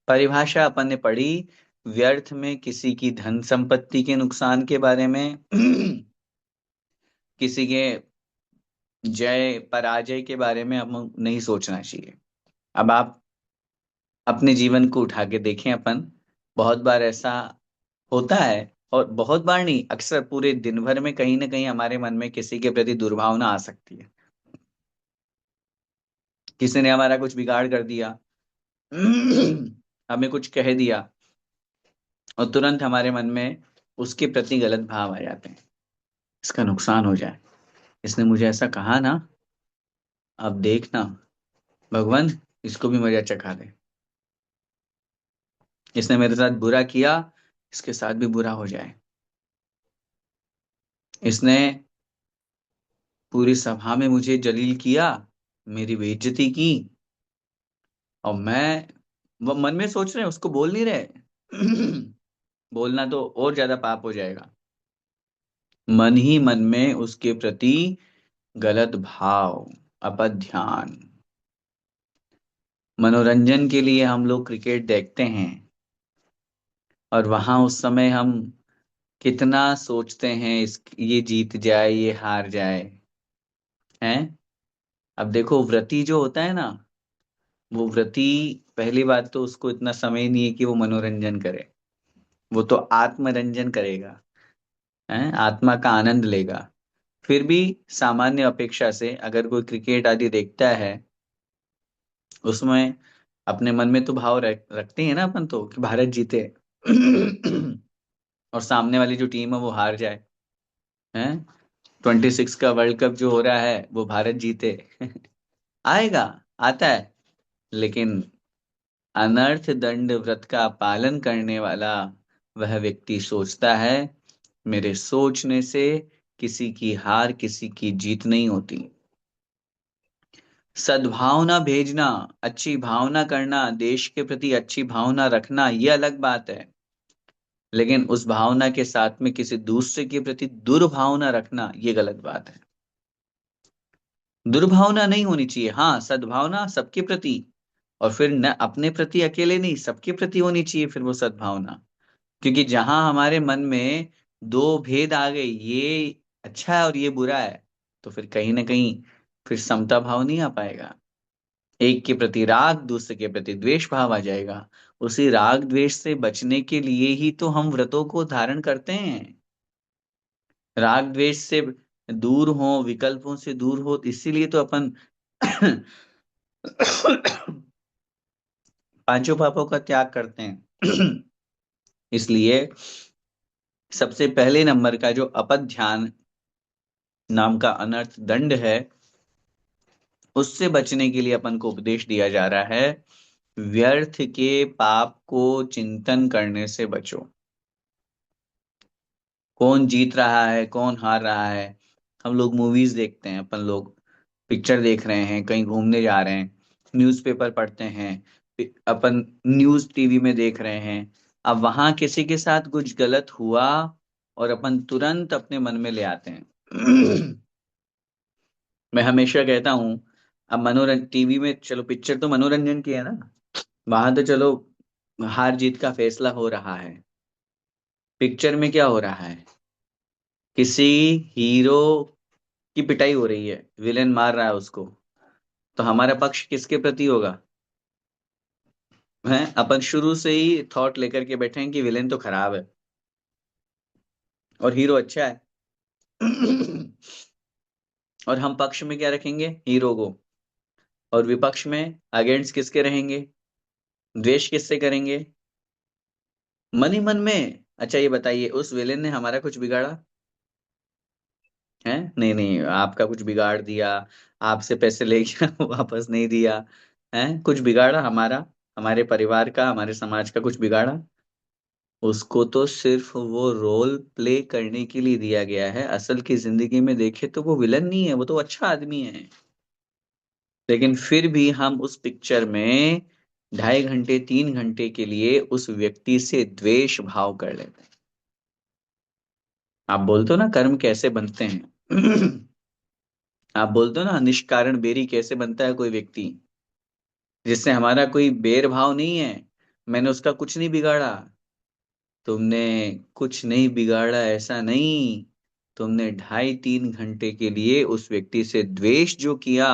परिभाषा अपन ने पढ़ी, व्यर्थ में किसी की धन संपत्ति के नुकसान के बारे में, किसी के जय पराजय के बारे में हम नहीं सोचना चाहिए। अब आप अपने जीवन को उठा के देखें, अपन बहुत बार ऐसा होता है, और बहुत बार नहीं, अक्सर पूरे दिन भर में कहीं ना कहीं हमारे मन में किसी के प्रति दुर्भावना आ सकती है। किसी ने हमारा कुछ बिगाड़ कर दिया, हमें कुछ कह दिया, और तुरंत हमारे मन में उसके प्रति गलत भाव आ जाते हैं, इसका नुकसान हो जाए, इसने मुझे ऐसा कहा ना, अब देखना भगवान इसको भी मजा चखा दे, इसने मेरे साथ बुरा किया, इसके साथ भी बुरा हो जाए, इसने पूरी सभा में मुझे जलील किया, मेरी बेइज्जती की, और मैं, वो मन में सोच रहे हैं, उसको बोल नहीं रहे। बोलना तो और ज्यादा पाप हो जाएगा। मन ही मन में उसके प्रति गलत भाव, अपध्यान। मनोरंजन के लिए हम लोग क्रिकेट देखते हैं, और वहां उस समय हम कितना सोचते हैं, इस ये जीत जाए, ये हार जाए, हैं। अब देखो, व्रती जो होता है ना, वो व्रती, पहली बात तो उसको इतना समय नहीं है कि वो मनोरंजन करे। वो तो आत्मरंजन करेगा, हैं, आत्मा का आनंद लेगा। फिर भी सामान्य अपेक्षा से अगर कोई क्रिकेट आदि देखता है, उसमें अपने मन में तो भाव रखते हैं ना अपन तो, कि भारत जीते और सामने वाली जो टीम है वो हार जाए, हैं। 26 का वर्ल्ड कप जो हो रहा है वो भारत जीते आएगा, आता है। लेकिन अनर्थ दंड व्रत का पालन करने वाला वह व्यक्ति सोचता है, मेरे सोचने से किसी की हार, किसी की जीत नहीं होती। सद्भावना भेजना, अच्छी भावना करना, देश के प्रति अच्छी भावना रखना, ये अलग बात है। लेकिन उस भावना के साथ में किसी दूसरे के प्रति दुर्भावना रखना, ये गलत बात है। दुर्भावना नहीं होनी चाहिए, हाँ, सद्भावना सबके प्रति। और फिर न अपने प्रति अकेले नहीं, सबके प्रति होनी चाहिए फिर वो सद्भावना। क्योंकि जहां हमारे मन में दो भेद आ गए, ये अच्छा है और ये बुरा है, तो फिर कहीं ना कहीं फिर समता भाव नहीं आ पाएगा। एक के प्रति राग, दूसरे के प्रति द्वेष भाव आ जाएगा। उसी राग द्वेष से बचने के लिए ही तो हम व्रतों को धारण करते हैं। राग द्वेष से दूर हो, विकल्पों से दूर हो, इसीलिए तो अपन पांचों पापों का त्याग करते हैं। इसलिए सबसे पहले नंबर का जो अपध्यान नाम का अनर्थ दंड है, उससे बचने के लिए अपन को उपदेश दिया जा रहा है, व्यर्थ के पाप को चिंतन करने से बचो। कौन जीत रहा है, कौन हार रहा है, हम लोग मूवीज देखते हैं, अपन लोग पिक्चर देख रहे हैं, कहीं घूमने जा रहे हैं, न्यूज़पेपर पढ़ते हैं, अपन न्यूज़ टीवी में देख रहे हैं। अब वहां किसी के साथ कुछ गलत हुआ और अपन तुरंत अपने मन में ले आते हैं। मैं हमेशा कहता हूं, अब मनोरंजन टीवी में, चलो पिक्चर तो मनोरंजन की है ना, वहां तो चलो हार जीत का फैसला हो रहा है। पिक्चर में क्या हो रहा है, किसी हीरो की पिटाई हो रही है, विलेन मार रहा है उसको, तो हमारा पक्ष किसके प्रति होगा? है, अपन शुरू से ही थॉट लेकर के बैठे हैं कि विलेन तो खराब है और हीरो अच्छा है। और हम पक्ष में क्या रखेंगे? हीरो को। और विपक्ष में अगेंस्ट किसके रहेंगे? द्वेष किससे करेंगे? मन ही मन में। अच्छा ये बताइए, उस विलेन ने हमारा कुछ बिगाड़ा है? नहीं नहीं, आपका कुछ बिगाड़ दिया, आपसे पैसे ले गया वापस नहीं दिया, है कुछ बिगाड़ा हमारा, हमारे परिवार का, हमारे समाज का कुछ बिगाड़ा? उसको तो सिर्फ वो रोल प्ले करने के लिए दिया गया है, असल की जिंदगी में देखे तो वो विलन नहीं है, वो तो अच्छा आदमी है। लेकिन फिर भी हम उस पिक्चर में 2.5 घंटे 3 घंटे के लिए उस व्यक्ति से द्वेष भाव कर लेते हैं। आप बोलते हो ना कर्म कैसे बनते हैं। आप बोलते हो ना निष्कारण बेरी कैसे बनता है कोई व्यक्ति, जिससे हमारा कोई बैर भाव नहीं है, मैंने उसका कुछ नहीं बिगाड़ा। तुमने कुछ नहीं बिगाड़ा ऐसा नहीं, तुमने 2.5 3 घंटे के लिए उस व्यक्ति से द्वेष जो किया,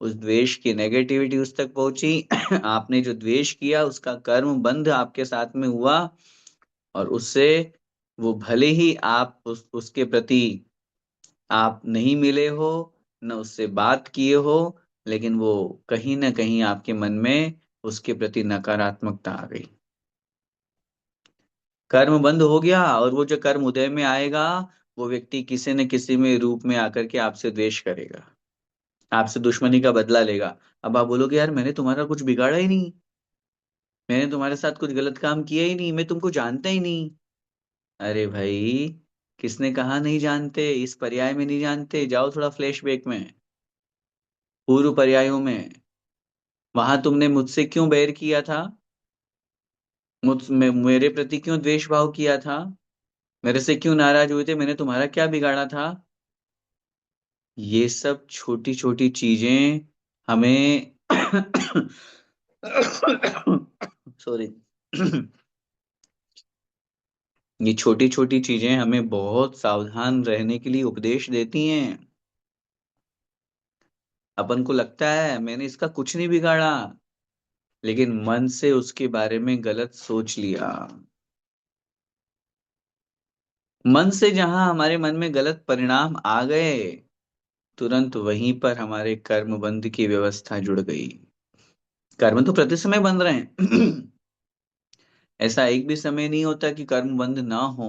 उस द्वेष की नेगेटिविटी उस तक पहुंची। आपने जो द्वेष किया उसका कर्म बंध आपके साथ में हुआ, और उससे वो भले ही आप उसके प्रति आप नहीं मिले हो, न उससे बात किए हो, लेकिन वो कहीं ना कहीं आपके मन में उसके प्रति नकारात्मकता आ गई। कर्म बंद हो गया, और वो जो कर्म उदय में आएगा, वो व्यक्ति किसी न किसी में रूप में आकर के आपसे द्वेष करेगा, आपसे दुश्मनी का बदला लेगा। अब आप बोलोगे यार मैंने तुम्हारा कुछ बिगाड़ा ही नहीं, मैंने तुम्हारे साथ कुछ गलत काम किया ही नहीं, मैं तुमको जानता ही नहीं। अरे भाई, किसने कहा नहीं जानते? इस पर्याय में नहीं जानते, जाओ थोड़ा फ्लैशबैक में, पूर्व पर्यायों में। वहां तुमने मुझसे क्यों बैर किया था? मेरे प्रति क्यों द्वेष भाव किया था? मेरे से क्यों नाराज हुए थे, मैंने तुम्हारा क्या बिगाड़ा था? ये सब छोटी छोटी चीजें हमें सॉरी ये छोटी छोटी चीजें हमें बहुत सावधान रहने के लिए उपदेश देती हैं। अपन को लगता है मैंने इसका कुछ नहीं बिगाड़ा, लेकिन मन से उसके बारे में गलत सोच लिया। मन से जहां हमारे मन में गलत परिणाम आ गए, तुरंत वहीं पर हमारे कर्म बंध की व्यवस्था जुड़ गई। कर्म तो प्रति समय बंध रहे हैं। ऐसा एक भी समय नहीं होता कि कर्म बंद ना हो।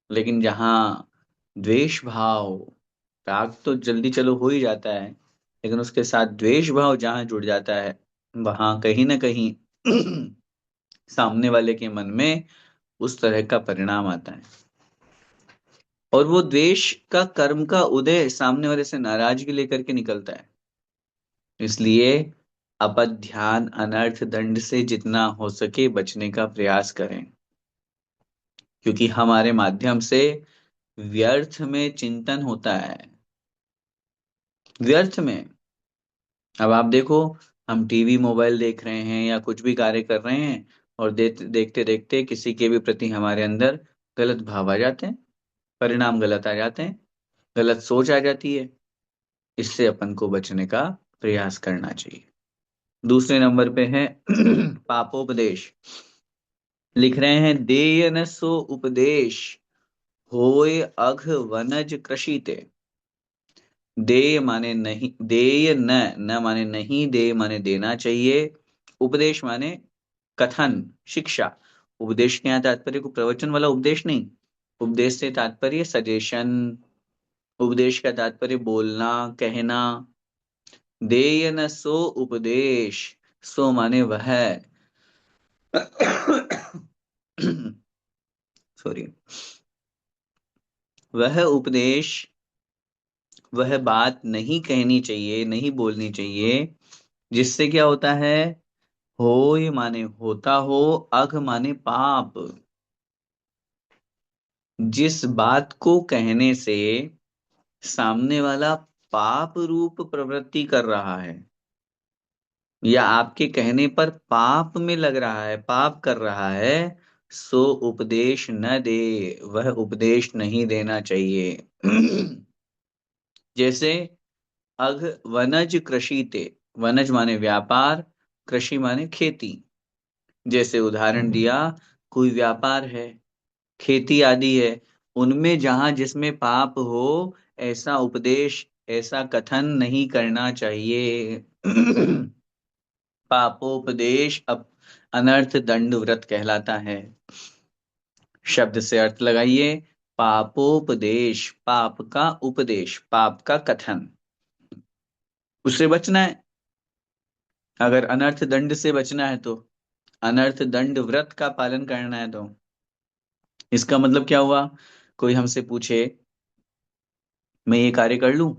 लेकिन जहां द्वेष भाव, राग तो जल्दी चलो हो ही जाता है, लेकिन उसके साथ द्वेष भाव जहां जुड़ जाता है, वहां कहीं ना कहीं सामने वाले के मन में उस तरह का परिणाम आता है। और वो द्वेष का कर्म का उदय सामने वाले से नाराजगी लेकर के निकलता है। इसलिए अपध्यान अनर्थ दंड से जितना हो सके बचने का प्रयास करें, क्योंकि हमारे माध्यम से व्यर्थ में चिंतन होता है। व्यर्थ में। अब आप देखो, हम टीवी मोबाइल देख रहे हैं या कुछ भी कार्य कर रहे हैं, और देखते देखते किसी के भी प्रति हमारे अंदर गलत भाव आ जाते हैं, परिणाम गलत आ जाते हैं, गलत सोच आ जाती है। इससे अपन को बचने का प्रयास करना चाहिए। दूसरे नंबर पे है पापोपदेश। लिख रहे हैं, देय न सो उपदेश, होय अघ वनज कृषिते। देय माने नहीं, देय न, न माने नहीं, देय माने देना चाहिए, उपदेश माने कथन, शिक्षा। उपदेश के यहाँ तात्पर्य को प्रवचन वाला उपदेश नहीं, उपदेश से तात्पर्य सजेशन, उपदेश का तात्पर्य बोलना, कहना। देय न सो उपदेश, सो माने वह सॉरी, वह उपदेश, वह बात नहीं कहनी चाहिए, नहीं बोलनी चाहिए, जिससे क्या होता है? होय माने होता हो, अघ माने पाप। जिस बात को कहने से सामने वाला पाप रूप प्रवृत्ति कर रहा है, या आपके कहने पर पाप में लग रहा है, पाप कर रहा है, सो उपदेश न दे, वह उपदेश नहीं देना चाहिए। जैसे अघ वनज कृषिते, वनज माने व्यापार, कृषि माने खेती। जैसे उदाहरण दिया, कोई व्यापार है, खेती आदि है, उनमें जहां जिसमें पाप हो, ऐसा उपदेश, ऐसा कथन नहीं करना चाहिए। पापोपदेश अब अनर्थ दंड व्रत कहलाता है। शब्द से अर्थ लगाइए, पापोपदेश, पाप का उपदेश, पाप का कथन, उससे बचना है। अगर अनर्थ दंड से बचना है तो अनर्थ दंड व्रत का पालन करना है। तो इसका मतलब क्या हुआ? कोई हमसे पूछे, मैं ये कार्य कर लूं,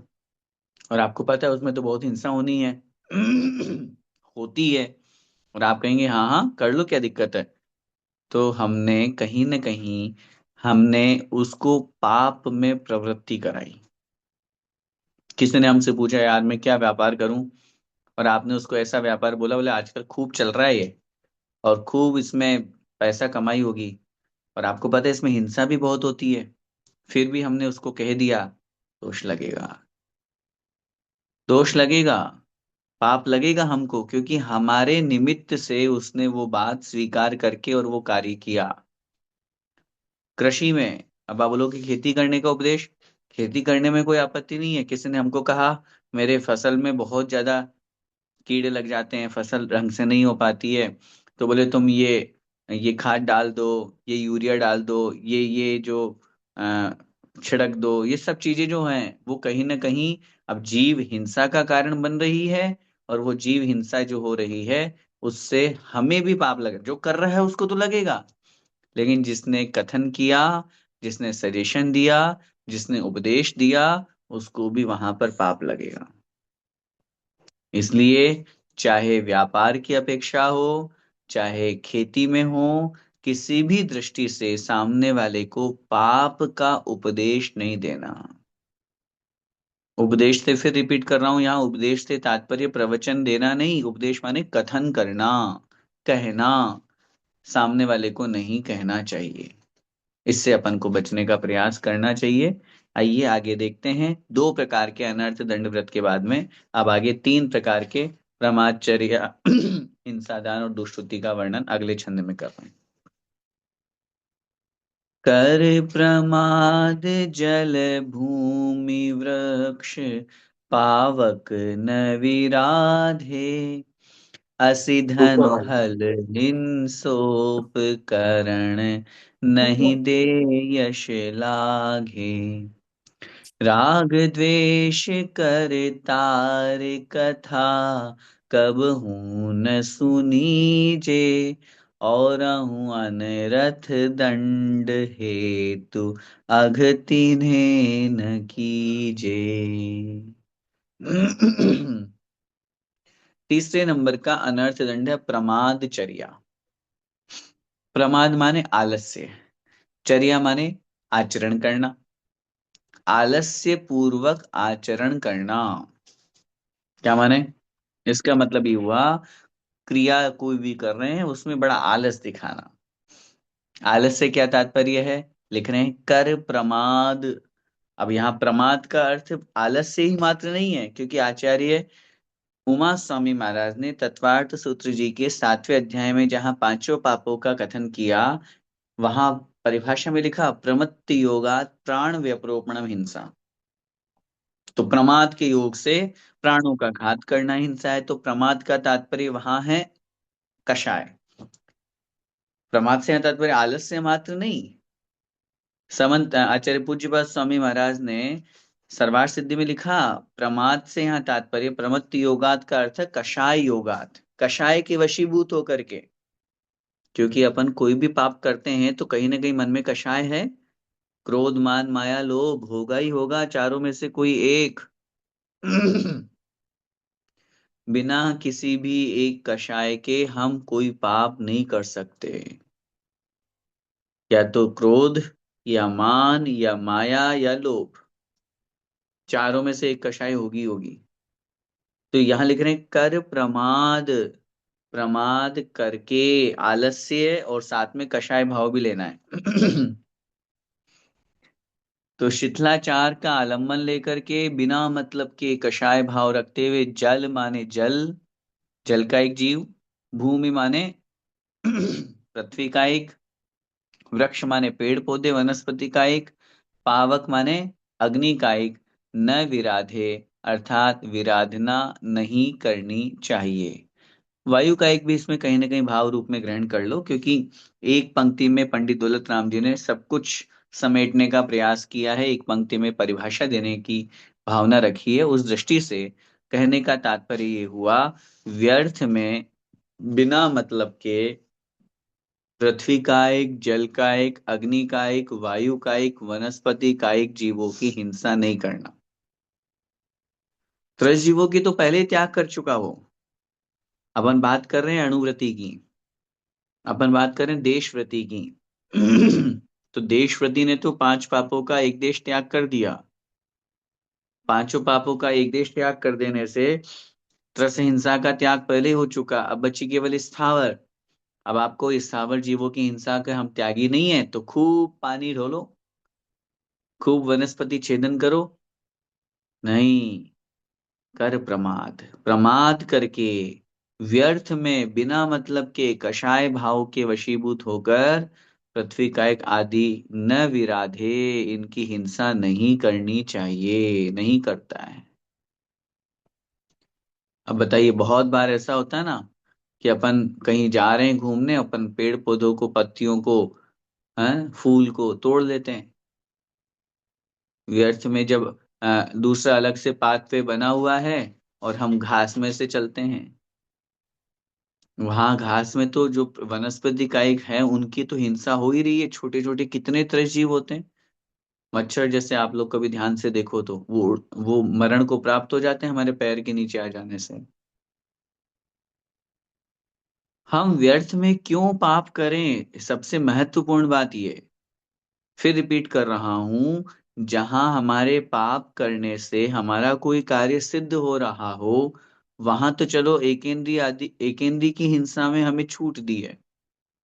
और आपको पता है उसमें तो बहुत हिंसा होनी है, होती है, और आप कहेंगे हाँ हाँ कर लो, क्या दिक्कत है? तो हमने कहीं ना कहीं, हमने उसको पाप में प्रवृत्ति कराई। किसी ने हमसे पूछा, यार मैं क्या व्यापार करूं, और आपने उसको ऐसा व्यापार बोला, बोले आजकल खूब चल रहा है ये, और खूब इसमें पैसा कमाई होगी, और आपको पता है इसमें हिंसा भी बहुत होती है, फिर भी हमने उसको कह दिया, दोष लगेगा। दोष लगेगा, पाप लगेगा हमको, क्योंकि हमारे निमित्त से उसने वो बात स्वीकार करके और वो कार्य किया। कृषि में, अब आप बोलो कि खेती करने का उपदेश, खेती करने में कोई आपत्ति नहीं है। किसी ने हमको कहा, मेरे फसल में बहुत ज्यादा कीड़े लग जाते हैं, फसल ढंग से नहीं हो पाती है, तो बोले तुम ये खाद डाल दो, ये यूरिया डाल दो, ये जो अ, छिड़क दो, ये सब चीजें जो हैं वो कहीं ना कहीं अब जीव हिंसा का कारण बन रही है। और वो जीव हिंसा जो हो रही है, उससे हमें भी पाप लगे, जो कर रहा है उसको तो लगेगा, लेकिन जिसने कथन किया, जिसने सजेशन दिया, जिसने उपदेश दिया, उसको भी वहां पर पाप लगेगा। इसलिए चाहे व्यापार की अपेक्षा हो, चाहे खेती में हो, किसी भी दृष्टि से सामने वाले को पाप का उपदेश नहीं देना। उपदेश से फिर रिपीट कर रहा हूं, यहां उपदेश से तात्पर्य प्रवचन देना नहीं, उपदेश माने कथन करना, कहना, सामने वाले को नहीं कहना चाहिए। इससे अपन को बचने का प्रयास करना चाहिए। आइए आगे देखते हैं, दो प्रकार के अनर्थ दंड व्रत के बाद में अब आगे तीन प्रकार के प्रमादचर्या हिंसादान और दुष्टुति का वर्णन अगले छंद में कर रहे हैं। कर प्रमाद जल भूमि वृक्ष पावक न विराधे, असि धनु हल हिंसोप करण नहीं दे यश लाघे। राग द्वेष कर तार कथा कबहू न सुनीजे, और अनरथ दंड हेतु अघ तिन्हें न कीजे। तीसरे नंबर का अनर्थ दंड है प्रमादचर्या। प्रमाद माने आलस्य, चर्या माने आचरण करना, आलस्य पूर्वक आचरण करना। क्या माने? इसका मतलब ये हुआ, क्रिया कोई भी कर रहे हैं उसमें बड़ा आलस दिखाना। आलस से क्या तात्पर्य है? लिख रहे हैं कर प्रमाद। अब यहाँ प्रमाद का अर्थ आलस से ही मात्र नहीं है, क्योंकि आचार्य उमा स्वामी महाराज ने तत्वार्थ सूत्र जी के 7वें अध्याय में जहां पांचों पापों का कथन किया, वहां परिभाषा में लिखा प्रमत्ति योगात प्राण व्यपरोपणम हिंसा। तो प्रमाद के योग से प्राणों का घात करना हिंसा है। तो प्रमाद का तात्पर्य वहां है कषाय। प्रमाद से तात्पर्य आलस से मात्र नहीं। समंत आचार्य पूज्यपाद स्वामी महाराज ने सर्वार सिद्धि में लिखा, प्रमाद से यहाँ तात्पर्य प्रमत्ति योगात का अर्थ है कषाय योगात, कषाय के वशीभूत होकर के। क्योंकि अपन कोई भी पाप करते हैं तो कहीं ना कहीं मन में कषाय है, क्रोध मान माया लोभ होगा ही होगा, चारों में से कोई एक। बिना किसी भी एक कषाय के हम कोई पाप नहीं कर सकते। या तो क्रोध, या मान, या माया, या लोभ, चारों में से एक कषाय होगी होगी। तो यहां लिख रहे हैं कर प्रमाद, प्रमाद करके आलस्य और साथ में कषाय भाव भी लेना है। तो शिथिलाचार का आलम्बन लेकर के बिना मतलब के कषाय भाव रखते हुए, जल माने जल, जल का एक जीव, भूमि माने पृथ्वी का एक, वृक्ष माने पेड़ पौधे वनस्पति का एक, पावक माने अग्नि का एक, न विराधे अर्थात विराधना नहीं करनी चाहिए। वायु का एक भी इसमें कहीं ना कहीं भाव रूप में ग्रहण कर लो, क्योंकि एक पंक्ति में पंडित दौलत राम जी ने सब कुछ समेटने का प्रयास किया है, एक पंक्ति में परिभाषा देने की भावना रखी है। उस दृष्टि से कहने का तात्पर्य ये हुआ, व्यर्थ में बिना मतलब के पृथ्वी का एक, जल का एक, अग्नि का एक, वायु का एक, वनस्पति का एक जीवों की हिंसा नहीं करना। त्रस जीवों की तो पहले ही त्याग कर चुका वो। अपन बात कर रहे हैं अणुव्रति की, अपन बात करें देशव्रति की। तो देशव्रति ने तो पांच पापों का एक देश त्याग कर दिया। पांचों पापों का एक देश त्याग कर देने से त्रस हिंसा का त्याग पहले हो चुका, अब बची केवल स्थावर। अब आपको स्थावर जीवों की हिंसा के हम त्यागी नहीं है, तो खूब पानी ढोलो, खूब वनस्पति छेदन करो। नहीं, कर प्रमाद, प्रमाद करके व्यर्थ में बिना मतलब के कषाय भाव के वशीभूत होकर पृथ्वी का एक आदि न विराधे, इनकी हिंसा नहीं करनी चाहिए, नहीं करता है। अब बताइए, बहुत बार ऐसा होता है ना कि अपन कहीं जा रहे हैं घूमने, अपन पेड़ पौधों को, पत्तियों को, हैं, फूल को तोड़ लेते हैं व्यर्थ में, जब दूसरा अलग से पाथवे बना हुआ है और हम घास में से चलते हैं। वहां घास में तो जो वनस्पति कायिक है उनकी तो हिंसा हो ही रही है, छोटे छोटे कितने त्रस जीव होते हैं। मच्छर जैसे, आप लोग कभी ध्यान से देखो तो वो मरण को प्राप्त हो जाते हैं हमारे पैर के नीचे आ जाने से। हम व्यर्थ में क्यों पाप करें, सबसे महत्वपूर्ण बात ये, फिर रिपीट कर रहा हूं, जहां हमारे पाप करने से हमारा कोई कार्य सिद्ध हो रहा हो, वहां तो चलो एकेंद्री की हिंसा में हमें छूट दी है।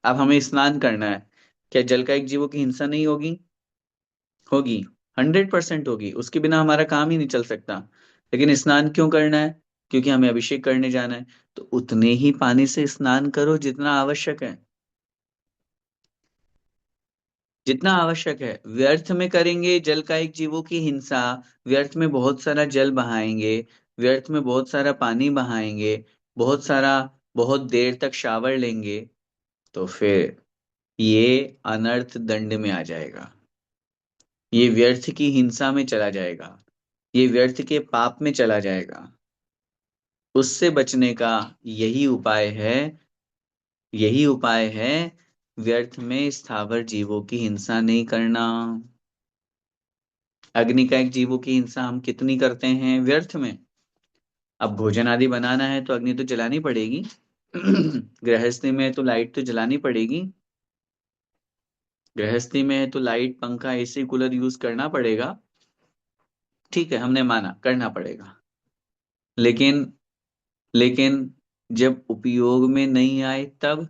अब हमें स्नान करना है, क्या जल का एक जीवों की हिंसा नहीं होगी? होगी, 100% होगी, उसके बिना हमारा काम ही नहीं चल सकता। लेकिन स्नान क्यों करना है? क्योंकि हमें अभिषेक करने जाना है। तो उतने ही पानी से स्नान करो जितना आवश्यक है, जितना आवश्यक है। व्यर्थ में करेंगे जल का एक जीवों की हिंसा, व्यर्थ में बहुत सारा जल बहाएंगे, व्यर्थ में बहुत सारा पानी बहाएंगे, बहुत सारा, बहुत देर तक शावर लेंगे, तो फिर ये अनर्थ दंड में आ जाएगा, ये व्यर्थ की हिंसा में चला जाएगा, ये व्यर्थ के पाप में चला जाएगा। उससे बचने का यही उपाय है, यही उपाय है, व्यर्थ में स्थावर जीवों की हिंसा नहीं करना। अग्नि का एक जीवों की हिंसा हम कितनी करते हैं व्यर्थ में। अब भोजन आदि बनाना है तो अग्नि तो जलानी पड़ेगी। गृहस्थी में है तो लाइट तो जलानी पड़ेगी, गृहस्थी में है तो लाइट, पंखा, एसी, कूलर यूज करना पड़ेगा। ठीक है, हमने माना करना पड़ेगा। लेकिन लेकिन जब उपयोग में नहीं आए तब,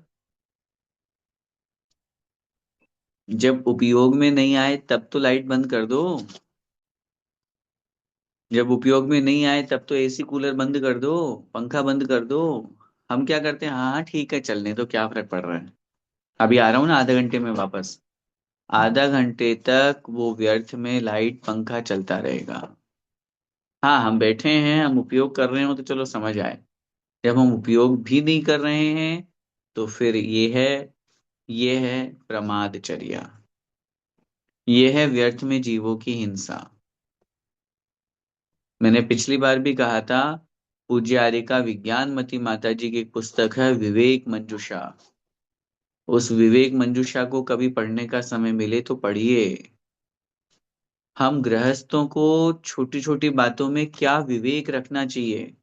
जब उपयोग में नहीं आए तब तो लाइट बंद कर दो, जब उपयोग में नहीं आए तब तो एसी कूलर बंद कर दो, पंखा बंद कर दो। हम क्या करते हैं, हाँ हाँ ठीक है चलने तो क्या फर्क पड़ रहा है, अभी आ रहा हूँ ना आधे घंटे में वापस। आधा घंटे तक वो व्यर्थ में लाइट पंखा चलता रहेगा। हाँ हम बैठे हैं, हम उपयोग कर रहे हो तो चलो समझ आए। जब हम उपयोग भी नहीं कर रहे हैं तो फिर ये है प्रमादचर्या, ये है व्यर्थ में जीवों की हिंसा। मैंने पिछली बार भी कहा था, पूज्य आर्य का विज्ञानमती माता जी की एक पुस्तक है विवेक मंजुषा, उस विवेक मंजुषा को कभी पढ़ने का समय मिले तो पढ़िए। हम गृहस्थों को छोटी छोटी बातों में क्या विवेक रखना चाहिए,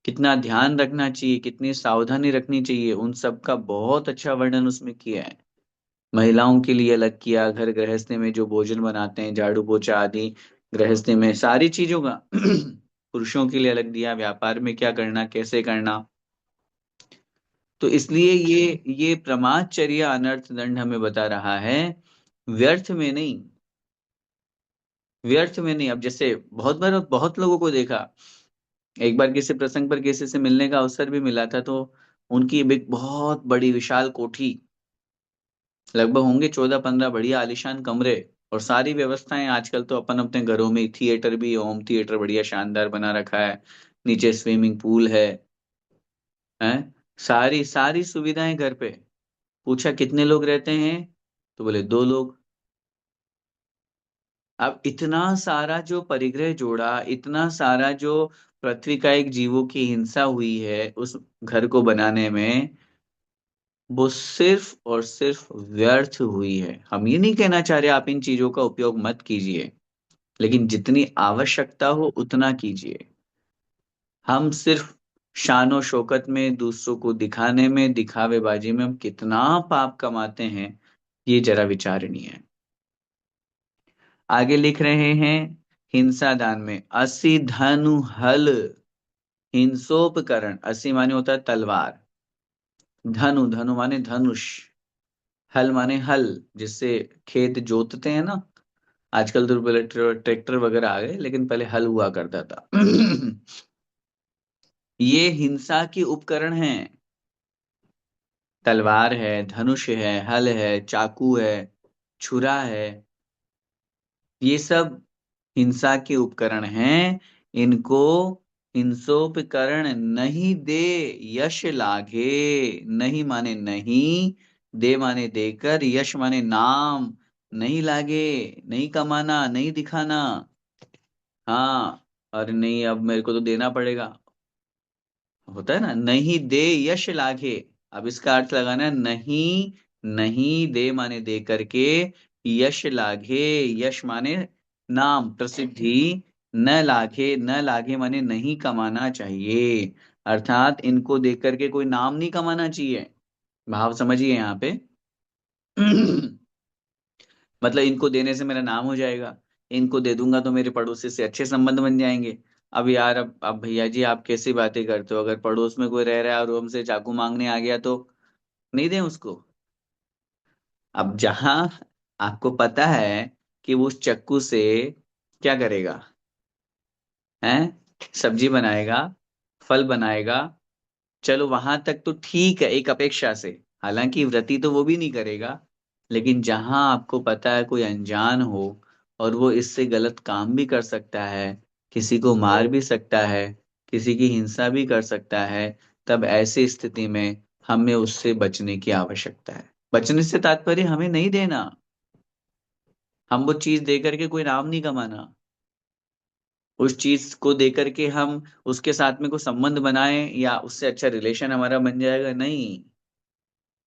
कितना ध्यान रखना चाहिए, कितनी सावधानी रखनी चाहिए, उन सब का बहुत अच्छा वर्णन उसमें किया है। महिलाओं के लिए अलग किया, घर गृहस्थी में जो भोजन बनाते हैं, झाड़ू पोछा आदि, गृहस्थी में सारी चीजों का। पुरुषों के लिए अलग दिया, व्यापार में क्या करना, कैसे करना। तो इसलिए ये प्रमादचर्य अनर्थ दंड हमें बता रहा है, व्यर्थ में नहीं, व्यर्थ में नहीं। अब जैसे बहुत बार बहुत लोगों को देखा, एक बार किसी प्रसंग पर किसी से मिलने का अवसर भी मिला था, तो उनकी एक बहुत बड़ी विशाल कोठी, लगभग होंगे 14-15 बढ़िया आलीशान कमरे, और सारी व्यवस्थाएं, आजकल तो अपन अपने घरों में थिएटर भी, होम थिएटर बढ़िया शानदार बना रखा है, नीचे स्विमिंग पूल है, सारी सारी सुविधाएं घर पे। पूछा कितने लोग रहते हैं, तो बोले 2 लोग। अब इतना सारा जो परिग्रह जोड़ा, इतना सारा जो पृथ्वी का एक जीवों की हिंसा हुई है उस घर को बनाने में, वो सिर्फ और सिर्फ व्यर्थ हुई है। हम ये नहीं कहना चाह रहे आप इन चीजों का उपयोग मत कीजिए, लेकिन जितनी आवश्यकता हो उतना कीजिए। हम सिर्फ शानो शौकत में, दूसरों को दिखाने में, दिखावेबाजी में हम कितना पाप कमाते हैं, ये जरा विचारणीय है। आगे लिख रहे हैं, हिंसा दान में असी धनु हल, हिंसोपकरण, असी माने होता है तलवार, धनु, धनु माने धनुष, हल माने हल, जिससे खेत जोतते हैं ना। आजकल तो पहले ट्रैक्टर वगैरह आ गए, लेकिन पहले हल हुआ करता था। ये हिंसा की उपकरण हैं, तलवार है, धनुष है, हल है, चाकू है, छुरा है, ये सब हिंसा के उपकरण हैं। इनको हिंसोपकरण नहीं दे यश लागे, नहीं माने नहीं, दे माने देकर, यश माने नाम, नहीं लागे, नहीं कमाना, नहीं दिखाना। हाँ, अरे नहीं अब मेरे को तो देना पड़ेगा, होता है ना, नहीं दे यश लागे। अब इसका अर्थ लगाना है, नहीं, नहीं दे माने दे करके, यश लागे, यश माने नाम प्रसिद्धि, न लागे, न लागे माने नहीं कमाना चाहिए, अर्थात इनको देख करके कोई नाम नहीं कमाना चाहिए। भाव समझिए यहाँ पे। मतलब इनको देने से मेरा नाम हो जाएगा, इनको दे दूंगा तो मेरे पड़ोसी से अच्छे संबंध बन जाएंगे। अब यार, अब भैया जी आप कैसी बातें करते हो, अगर पड़ोस में कोई रह रहा है और वो हमसे चाकू मांगने आ गया तो नहीं दें उसको। अब जहां आपको पता है कि वो उस चाकू से क्या करेगा, हैं, सब्जी बनाएगा, फल बनाएगा, चलो वहां तक तो ठीक है एक अपेक्षा से। हालांकि व्रती तो वो भी नहीं करेगा, लेकिन जहां आपको पता है कोई अनजान हो और वो इससे गलत काम भी कर सकता है, किसी को मार भी सकता है, किसी की हिंसा भी कर सकता है, तब ऐसी स्थिति में हमें उससे बचने की आवश्यकता है। बचने से तात्पर्य हमें नहीं देना, हम वो चीज दे करके कोई नाम नहीं कमाना, उस चीज को दे करके हम उसके साथ में कोई संबंध बनाए या उससे अच्छा रिलेशन हमारा बन जाएगा, नहीं।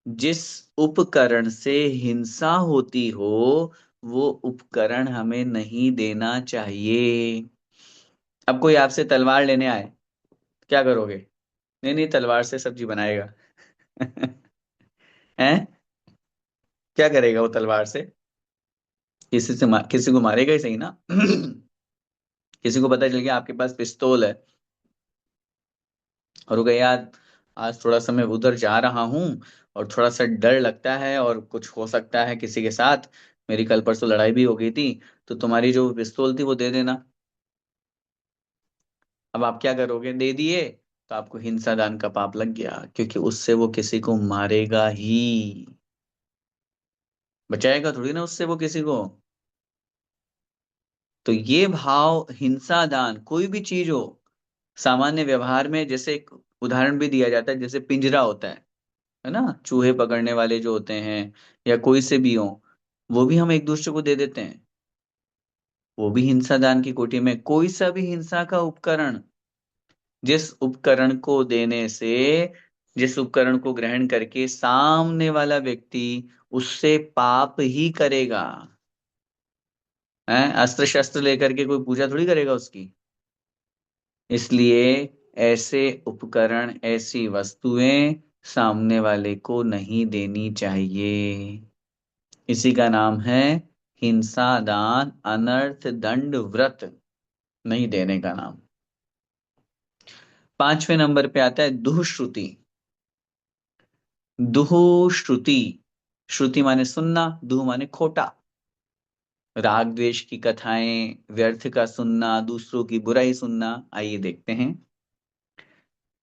जिस उपकरण से हिंसा होती हो वो उपकरण हमें नहीं देना चाहिए। अब कोई आपसे तलवार लेने आए, क्या करोगे? नहीं नहीं, तलवार से सब्जी बनाएगा। हैं? क्या करेगा वो तलवार से? किसी को मारेगा ही सही ना। किसी को पता चल गया आपके पास पिस्तौल है और वो कहे यार आज थोड़ा सा मैं उधर जा रहा हूँ और थोड़ा सा डर लगता है और कुछ हो सकता है किसी के साथ, मेरी कल परसों लड़ाई भी हो गई थी, तो तुम्हारी जो पिस्तौल थी वो दे देना। अब आप क्या करोगे? दे दिए तो आपको हिंसा दान का पाप लग गया, क्योंकि उससे वो किसी को मारेगा ही, बचाएगा थोड़ी ना उससे वो किसी को। तो ये भाव, हिंसा दान कोई भी चीज हो, सामान्य व्यवहार में जैसे एक उदाहरण भी दिया जाता है, जैसे पिंजरा होता है ना, चूहे पकड़ने वाले जो होते हैं या कोई से भी हो, वो भी हम एक दूसरे को दे देते हैं, वो भी हिंसा दान की कोटि में। कोई सा भी हिंसा का उपकरण, जिस उपकरण को देने से, जिस उपकरण को ग्रहण करके सामने वाला व्यक्ति उससे पाप ही करेगा, है, अस्त्र शस्त्र लेकर के कोई पूजा थोड़ी करेगा उसकी। इसलिए ऐसे उपकरण, ऐसी वस्तुएं सामने वाले को नहीं देनी चाहिए। इसी का नाम है हिंसा दान, अनर्थ दंड व्रत, नहीं देने का नाम। 5वें नंबर पे आता है दुःश्रुति। दुःश्रुति, श्रुति माने सुनना, दुह माने खोटा। राग द्वेष की कथाएं, व्यर्थ का सुनना, दूसरों की बुराई सुनना। आइए देखते हैं।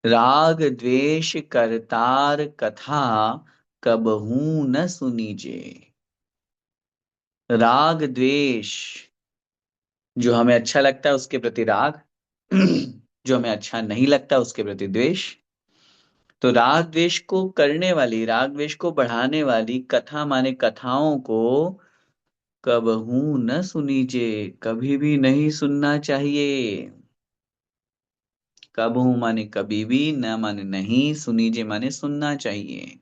राग द्वेष करतार कथा, कबहू न सुनीजे। राग द्वेष, जो हमें अच्छा लगता है उसके प्रति राग, जो हमें अच्छा नहीं लगता उसके प्रति द्वेष। तो राग द्वेष को करने वाली, राग द्वेष को बढ़ाने वाली कथा माने कथाओं को कबहू न सुनीजे, कभी भी नहीं सुनना चाहिए। कबहू माने कभी भी, न माने नहीं, सुनीजे माने सुनना चाहिए।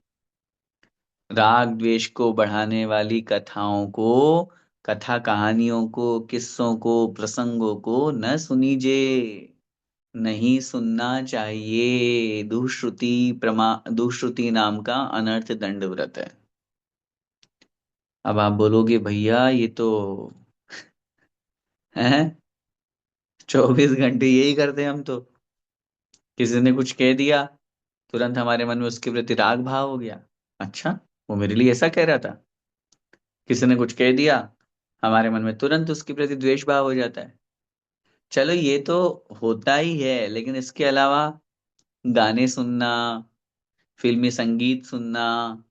राग द्वेष को बढ़ाने वाली कथाओं को, कथा कहानियों को, किस्सों को, प्रसंगों को न सुनीजे, नहीं सुनना चाहिए। दुश्रुति नाम का अनर्थ दंड व्रत है। अब आप बोलोगे भैया ये तो है, 24 घंटे यही करते हैं हम तो। किसी ने कुछ कह दिया, तुरंत हमारे मन में उसके प्रति राग भाव हो गया। अच्छा, वो मेरे लिए ऐसा कह रहा था। किसी ने कुछ कह दिया, हमारे मन में तुरंत उसके प्रति द्वेष भाव हो जाता है। चलो ये तो होता ही है, लेकिन इसके अलावा गाने सुनना, फिल्मी संगीत सुनना,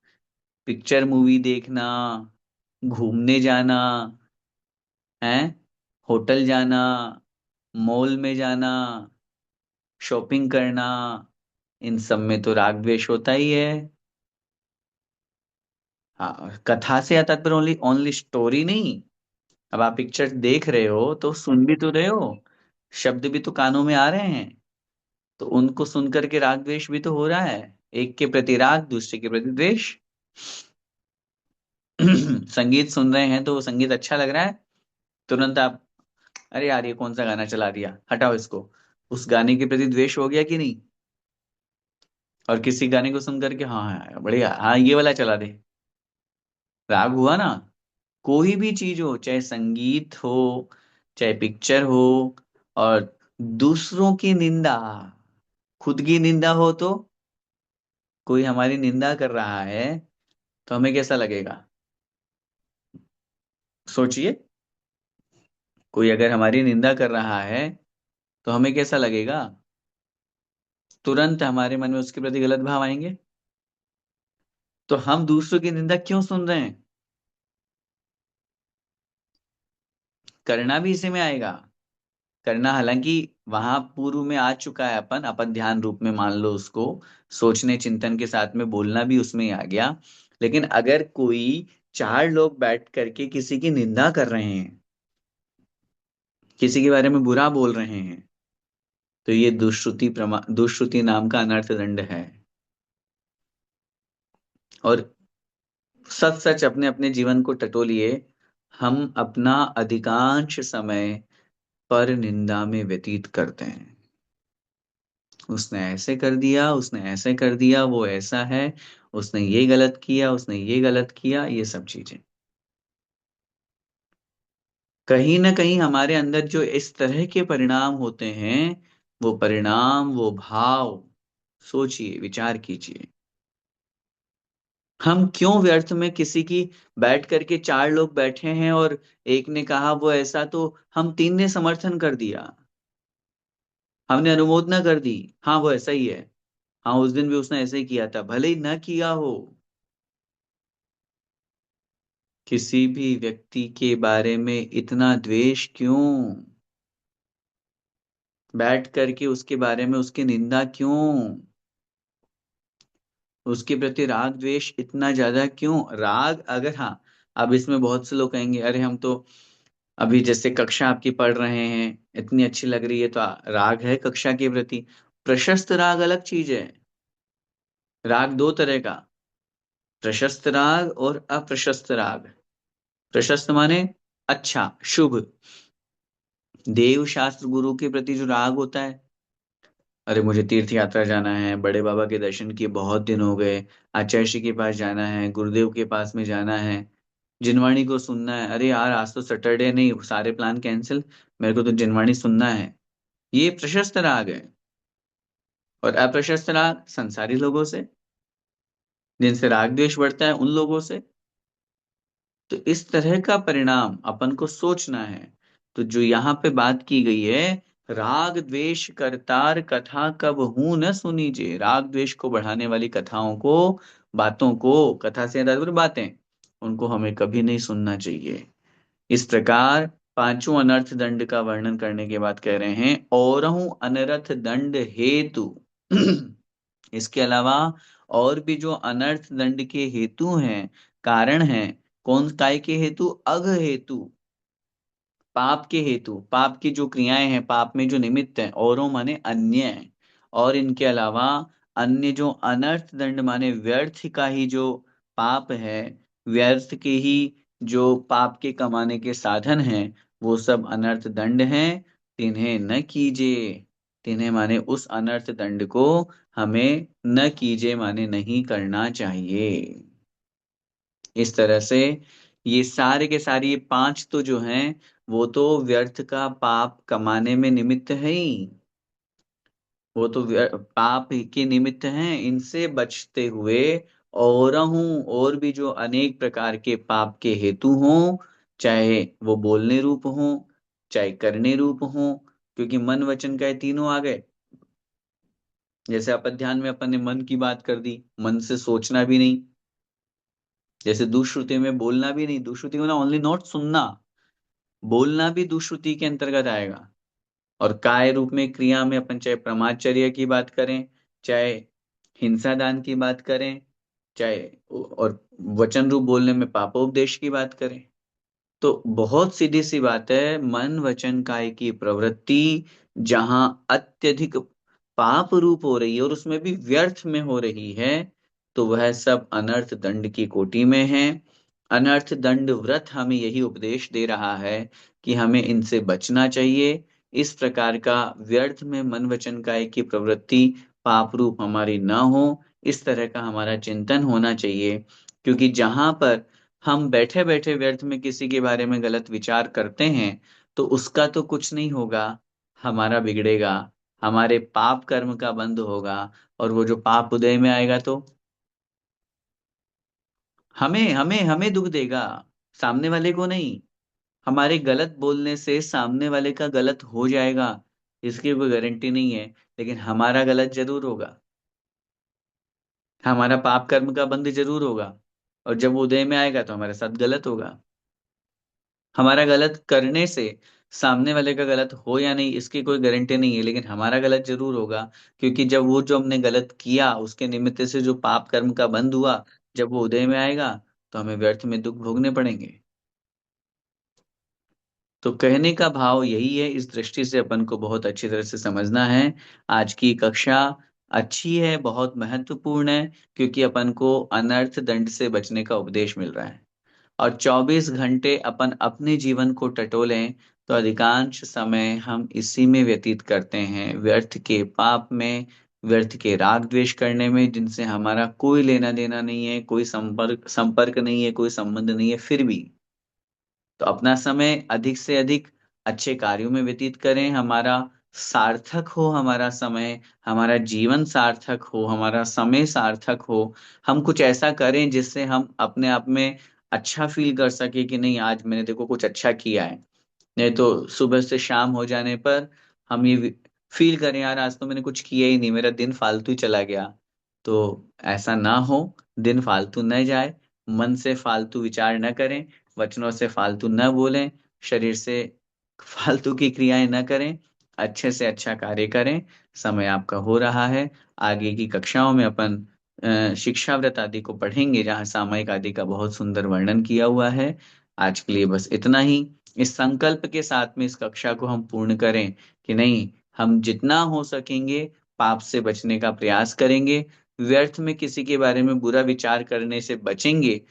पिक्चर मूवी देखना, घूमने जाना, है, होटल जाना, मॉल में जाना, शॉपिंग करना, इन सब में तो राग द्वेष होता ही है। हाँ, कथा से या तात्पर्य ओनली ओनली स्टोरी नहीं। अब आप पिक्चर देख रहे हो तो सुन भी तो रहे हो, शब्द भी तो कानों में आ रहे हैं, तो उनको सुन करके राग द्वेष भी तो हो रहा है। एक के प्रति राग, दूसरे के प्रति द्वेष। संगीत सुन रहे हैं तो वो संगीत अच्छा लग रहा है, तुरंत आप, अरे यार ये कौन सा गाना चला दिया, हटाओ इसको। उस गाने के प्रति द्वेष हो गया कि नहीं? और किसी गाने को सुन करके हाँ हाँ बढ़िया, हाँ ये वाला चला दे, राग हुआ ना। कोई भी चीज हो, चाहे संगीत हो, चाहे पिक्चर हो, और दूसरों की निंदा, खुद की निंदा हो तो, कोई हमारी निंदा कर रहा है तो हमें कैसा लगेगा? सोचिए, कोई अगर हमारी निंदा कर रहा है तो हमें कैसा लगेगा? तुरंत हमारे मन में उसके प्रति गलत भाव आएंगे। तो हम दूसरों की निंदा क्यों सुन रहे हैं? करना भी इसी में आएगा। करना हालांकि वहां पूर्व में आ चुका है, अपन अपन ध्यान रूप में मान लो उसको, सोचने चिंतन के साथ में बोलना भी उसमें ही आ गया। लेकिन अगर कोई चार लोग बैठ करके किसी की निंदा कर रहे हैं, किसी के बारे में बुरा बोल रहे हैं, तो ये दुष्श्रुति नाम का अनर्थ दंड है। और सच सच अपने अपने जीवन को टटोलिए, हम अपना अधिकांश समय पर निंदा में व्यतीत करते हैं। उसने ऐसे कर दिया, उसने ऐसे कर दिया, वो ऐसा है, उसने ये गलत किया, उसने ये गलत किया, ये सब चीजें कहीं ना कहीं हमारे अंदर जो इस तरह के परिणाम होते हैं, वो परिणाम, वो भाव, सोचिए, विचार कीजिए, हम क्यों व्यर्थ में किसी की, बैठ करके चार लोग बैठे हैं और एक ने कहा वो ऐसा, तो हम तीन ने समर्थन कर दिया, हमने अनुमोदना कर दी, हाँ वो ऐसा ही है, हाँ उस दिन भी उसने ऐसे ही किया था, भले ही ना किया हो। किसी भी व्यक्ति के बारे में इतना द्वेष क्यों? बैठ करके उसके बारे में उसकी निंदा क्यों? उसके प्रति राग द्वेष इतना ज्यादा क्यों? राग अगर, हाँ, अब इसमें बहुत से लोग कहेंगे अरे हम तो अभी जैसे कक्षा आपकी पढ़ रहे हैं, इतनी अच्छी लग रही है, तो राग है कक्षा के प्रति। प्रशस्त राग अलग चीज है। राग दो तरह का, प्रशस्त राग और अप्रशस्त राग। प्रशस्त माने अच्छा, शुभ, देव शास्त्र गुरु के प्रति जो राग होता है, अरे मुझे तीर्थ यात्रा जाना है, बड़े बाबा के दर्शन किए बहुत दिन हो गए, आचार्य श्री के पास जाना है, गुरुदेव के पास में जाना है, जिनवाणी को सुनना है, अरे यार आज तो सैटरडे, नहीं सारे प्लान कैंसिल, मेरे को तो जिनवाणी सुनना है। ये प्रशस्त राग है। और अप्रशस्त राग संसारी लोगों से, जिनसे राग द्वेष बढ़ता है, उन लोगों से। तो इस तरह का परिणाम अपन को सोचना है। तो जो यहाँ पे बात की गई है, राग द्वेष करतार कथा कब हूं न सुनीजे, राग द्वेष को बढ़ाने वाली कथाओं को, बातों को, कथा से तात्पर्य बातें, उनको हमें कभी नहीं सुनना चाहिए। इस प्रकार पांचों अनर्थ दंड का वर्णन करने के बाद कह रहे हैं, औरहु अनर्थ दंड हेतु इसके अलावा और भी जो अनर्थ दंड के हेतु हैं, कारण हैं, कौन काय के हेतु? अघ हेतु, पाप के हेतु, पाप की जो क्रियाएं हैं, पाप में जो निमित्त है, औरों माने अन्य है। और इनके अलावा अन्य जो अनर्थ दंड माने व्यर्थ का ही जो पाप है, व्यर्थ के ही जो पाप के कमाने के साधन हैं, वो सब अनर्थ दंड हैं। तिन्हें न कीजिए, तिन्हें माने उस अनर्थ दंड को हमें न कीजिए माने नहीं करना चाहिए। इस तरह से ये सारे के सारे, ये पांच तो जो हैं, वो तो व्यर्थ का पाप कमाने में निमित्त है ही, वो तो पाप के निमित्त हैं। इनसे बचते हुए और हूं, और भी जो अनेक प्रकार के पाप के हेतु हों, चाहे वो बोलने रूप हों, चाहे करने रूप हों, क्योंकि मन वचन का ये तीनों आ गए। जैसे आप ध्यान में अपन ने मन की बात कर दी, मन से सोचना भी नहीं। जैसे दुश्रुति में बोलना भी नहीं, दुश्रुति को ना ओनली नॉट सुनना, बोलना भी दुश्रुति के अंतर्गत आएगा। और काय रूप में क्रिया में अपन चाहे प्रमाचर्य की बात करें, चाहे हिंसा दान की बात करें, चाहे और वचन रूप बोलने में पापोपदेश की बात करें, तो बहुत सीधी सी बात है, मन वचन काय की प्रवृत्ति जहां अत्यधिक पाप रूप हो रही है और उसमें भी व्यर्थ में हो रही है, तो वह सब अनर्थ दंड की कोटि में है। अनर्थ दंड व्रत हमें यही उपदेश दे रहा है कि हमें इनसे बचना चाहिए। इस प्रकार का व्यर्थ में मन वचन काय की प्रवृत्ति पाप रूप हमारी न हो, इस तरह का हमारा चिंतन होना चाहिए। क्योंकि जहां पर हम बैठे बैठे व्यर्थ में किसी के बारे में गलत विचार करते हैं, तो उसका तो कुछ नहीं होगा, हमारा बिगड़ेगा, हमारे पाप कर्म का बंद होगा। और वो जो पाप उदय में आएगा तो हमें हमें हमें दुख देगा, सामने वाले को नहीं। हमारे गलत बोलने से सामने वाले का गलत हो जाएगा, इसकी कोई गारंटी नहीं है, लेकिन हमारा गलत जरूर होगा, हमारा पाप कर्म का बंध जरूर होगा। और जब वो उदय में आएगा तो हमारे साथ गलत होगा। हमारा गलत करने से सामने वाले का गलत हो या नहीं इसकी कोई गारंटी नहीं है, लेकिन हमारा गलत जरूर होगा। क्योंकि जब वो जो हमने गलत किया उसके निमित्त से जो पाप कर्म का बंध हुआ, जब वो उदय में आएगा तो हमें व्यर्थ में दुख भोगने पड़ेंगे। तो कहने का भाव यही है, इस दृष्टि से अपन को बहुत अच्छी तरह से समझना है। आज की कक्षा अच्छी है, बहुत महत्वपूर्ण है, क्योंकि अपन को अनर्थ दंड से बचने का उपदेश मिल रहा है। और 24 घंटे अपन अपने जीवन को टटोलें तो अधिकांश समय हम इसी में व्यतीत करते हैं, व्यर्थ के पाप में, व्यर्थ के राग द्वेष करने में, जिनसे हमारा कोई लेना देना नहीं है, कोई संपर्क संपर्क नहीं है, कोई संबंध नहीं है, फिर भी। तो अपना समय अधिक से अधिक अच्छे कार्यों में व्यतीत करें, हमारा सार्थक हो हमारा समय, हमारा जीवन सार्थक हो, हमारा समय सार्थक हो। हम कुछ ऐसा करें जिससे हम अपने आप में अच्छा फील कर सके कि नहीं, आज मैंने देखो कुछ अच्छा किया है। नहीं तो सुबह से शाम हो जाने पर हम ये फील करें, यार आज तो मैंने कुछ किया ही नहीं, मेरा दिन फालतू ही चला गया। तो ऐसा ना हो, दिन फालतू न जाए, मन से फालतू विचार न करें, वचनों से फालतू न बोलें, शरीर से फालतू की क्रियाएं न करें, अच्छे से अच्छा कार्य करें। समय आपका हो रहा है, आगे की कक्षाओं में अपन शिक्षाव्रत आदि को पढ़ेंगे, जहाँ सामयिक आदि का बहुत सुंदर वर्णन किया हुआ है। आज के लिए बस इतना ही। इस संकल्प के साथ में इस कक्षा को हम पूर्ण करें कि नहीं, हम जितना हो सकेंगे पाप से बचने का प्रयास करेंगे, व्यर्थ में किसी के बारे में बुरा विचार करने से बचेंगे।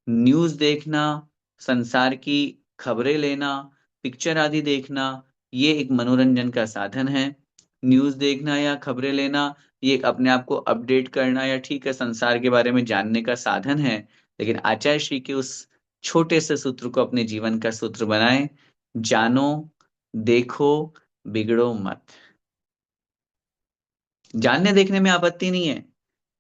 न्यूज़ देखना, संसार की खबरें लेना, पिक्चर आदि देखना, ये एक मनोरंजन का साधन है। न्यूज़ देखना या खबरें लेना, ये एक अपने आप को अपडेट करना या ठीक है संसार के बारे में जानने का साधन है। लेकिन आचार्य श्री के उस छोटे से सूत्र को अपने जीवन का सूत्र बनाएं, जानो, देखो, बिगड़ो मत। जानने देखने में आपत्ति नहीं है,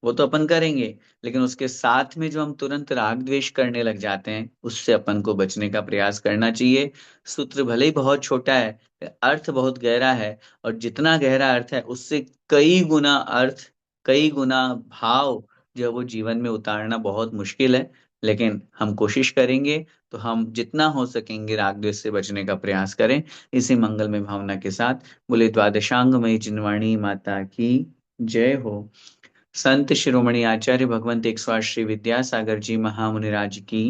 वो तो अपन करेंगे, लेकिन उसके साथ में जो हम तुरंत राग द्वेष करने लग जाते हैं, उससे अपन को बचने का प्रयास करना चाहिए। सूत्र भले ही बहुत छोटा है, अर्थ बहुत गहरा है, और जितना गहरा अर्थ है उससे कई गुना अर्थ, कई गुना भाव जो है वो जीवन में उतारना बहुत मुश्किल है। लेकिन हम कोशिश करेंगे, तो हम जितना हो सकेंगे राग द्वेष से बचने का प्रयास करें। इसी मंगलमय भावना के साथ बोले द्वादशांगमयी जिनवाणी माता की जय हो। संत शिरोमणि आचार्य भगवंत एक स्वार श्री विद्यासागर जी महामुनिराज की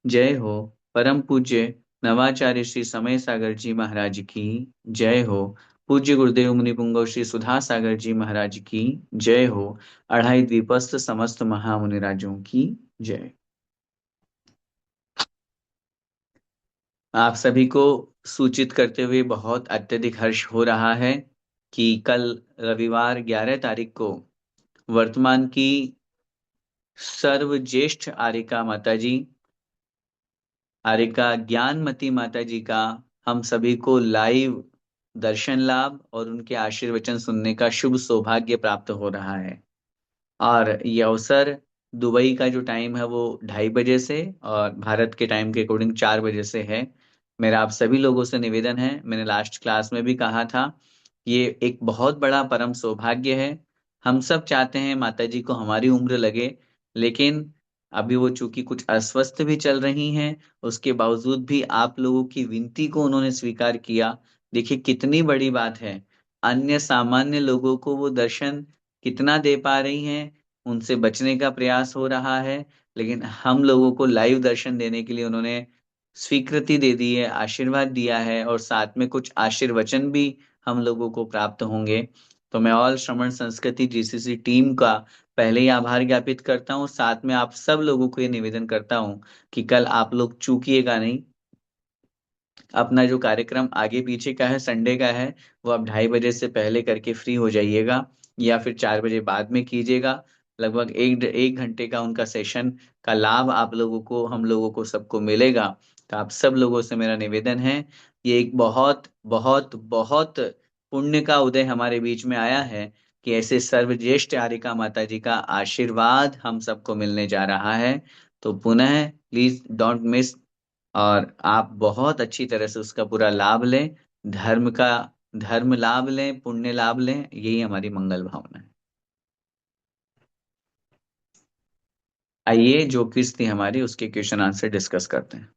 जय हो। परम पूज्य नवाचार्य श्री समय सागर जी महाराज की जय हो। पूज्य गुरुदेव मुनि पुंगव श्री सुधा सागर जी महाराज की जय हो। अढ़ाई द्वीपस्थ समस्त महामुनिराजों की जय। आप सभी को सूचित करते हुए बहुत अत्यधिक हर्ष हो रहा है कि कल रविवार 11 तारीख को वर्तमान की सर्वज्येष्ठ आर्यिका माता जी, आर्यिका ज्ञानमती माता जी का हम सभी को लाइव दर्शन लाभ और उनके आशीर्वचन सुनने का शुभ सौभाग्य प्राप्त हो रहा है। और ये अवसर दुबई का जो टाइम है वो 2:30 बजे से और भारत के टाइम के अकॉर्डिंग 4 बजे से है। मेरा आप सभी लोगों से निवेदन है, मैंने लास्ट क्लास में भी कहा था, ये एक बहुत बड़ा परम सौभाग्य है। हम सब चाहते हैं माता जी को हमारी उम्र लगे, लेकिन अभी वो चूंकि कुछ अस्वस्थ भी चल रही हैं, उसके बावजूद भी आप लोगों की विनती को उन्होंने स्वीकार किया। देखिए कितनी बड़ी बात है। अन्य सामान्य लोगों को वो दर्शन कितना दे पा रही हैं, उनसे बचने का प्रयास हो रहा है, लेकिन हम लोगों को लाइव दर्शन देने के लिए उन्होंने स्वीकृति दे दी है, आशीर्वाद दिया है, और साथ में कुछ आशीर्वचन भी हम लोगों को प्राप्त होंगे। तो मैं ऑल श्रवण संस्कृति जीसीसी टीम का पहले ही आभार ज्ञापित करता हूँ, साथ में आप सब लोगों को ये निवेदन करता हूँ कि कल आप लोग चूकिएगा नहीं। अपना जो कार्यक्रम आगे पीछे का है, संडे का है, वो आप 2:30 बजे से पहले करके फ्री हो जाइएगा। या फिर 4 बजे बाद में कीजिएगा। लगभग 1 घंटे का उनका सेशन का लाभ आप लोगों को, हम लोगों को सबको मिलेगा। तो आप सब लोगों से मेरा निवेदन है, ये एक बहुत बहुत बहुत पुण्य का उदय हमारे बीच में आया है कि ऐसे सर्वज्येष्ठ आर्यिका माता जी का आशीर्वाद हम सबको मिलने जा रहा है। तो पुनः प्लीज डोंट मिस, और आप बहुत अच्छी तरह से उसका पूरा लाभ लें, धर्म का धर्म लाभ लें, पुण्य लाभ लें, यही हमारी मंगल भावना है। आइए जो क्विज थी हमारी उसके क्वेश्चन आंसर डिस्कस करते हैं।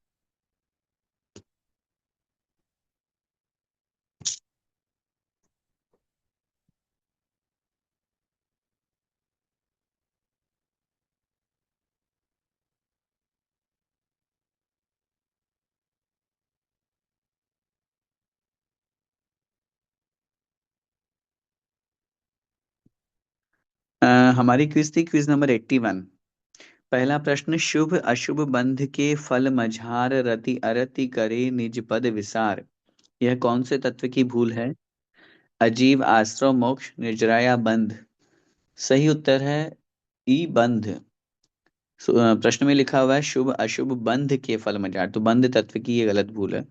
हमारी क्विज थी क्विज नंबर 81। पहला प्रश्न, शुभ अशुभ बंध के फल मझार रति अरति करे निज पद विसार, यह कौन से तत्व की भूल है? अजीव, आश्रव, मोक्ष, निर्जरा या बंध? सही उत्तर है ई बंध। प्रश्न में लिखा हुआ है शुभ अशुभ बंध के फल मझार, तो बंध तत्व की ये गलत भूल है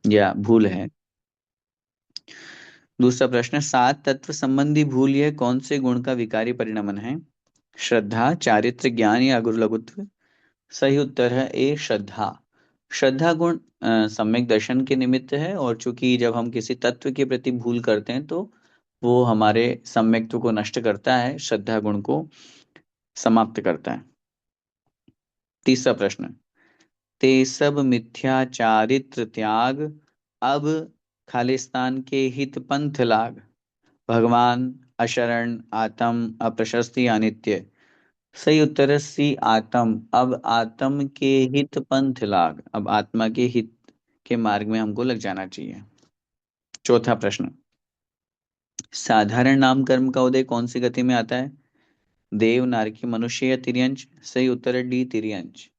या भूल है। दूसरा प्रश्न, सात तत्व संबंधी भूल यह कौन से गुण का विकारी परिणमन है? श्रद्धा, चारित्र, ज्ञान या गुरु लघुत्व? सही उत्तर है ए श्रद्धा। श्रद्धा गुण सम्यक दर्शन के निमित्त है, और चूंकि जब हम किसी तत्व के प्रति भूल करते हैं तो वो हमारे सम्यक्त्व को नष्ट करता है, श्रद्धा गुण को समाप्त करता है। तीसरा प्रश्न, ते सब मिथ्या चारित्र त्याग, अब खालिस्तान के हित पंथ लाग, भगवान, अशरण, आत्म, अप्रशस्ति, अनित्य? सही उत्तर है सी आत्म। अब आत्म के हित पंथ लाग, अब आत्मा के हित के मार्ग में हमको लग जाना चाहिए। चौथा प्रश्न, साधारण नाम कर्म का उदय कौन सी गति में आता है? देव, नारकी, मनुष्य या तिर्यंच? सही उत्तर है डी तिर्यंच।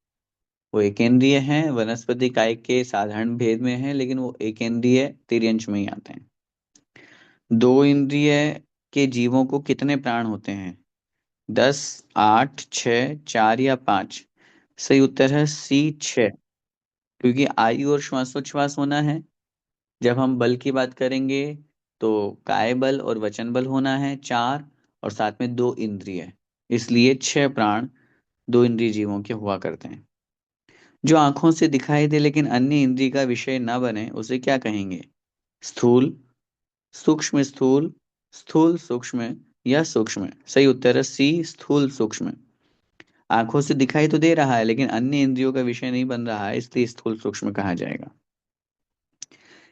वो एकेंद्रिय हैं, वनस्पति काय के साधारण भेद में है, लेकिन वो एकेंद्रिय तिर्यंच में ही आते हैं। दो इंद्रिय के जीवों को कितने प्राण होते हैं? 10, 8, 6, 4 या 5? सही उत्तर है सी 6, क्योंकि आयु और श्वासोच्छ्वास होना है। जब हम बल की बात करेंगे तो काय बल और वचन बल होना है 4, और साथ में दो इंद्रिय, इसलिए 6 प्राण दो इंद्रिय जीवों के हुआ करते हैं। जो आंखों से दिखाई दे लेकिन अन्य इंद्रिय का विषय न बने उसे क्या कहेंगे? स्थूल, सूक्ष्म स्थूल, स्थूल सूक्ष्म या सूक्ष्म? सही उत्तर है सी स्थूल सूक्ष्म। आंखों से दिखाई तो दे रहा है लेकिन अन्य इंद्रियों का विषय नहीं बन रहा है, इसलिए स्थूल सूक्ष्म कहा जाएगा।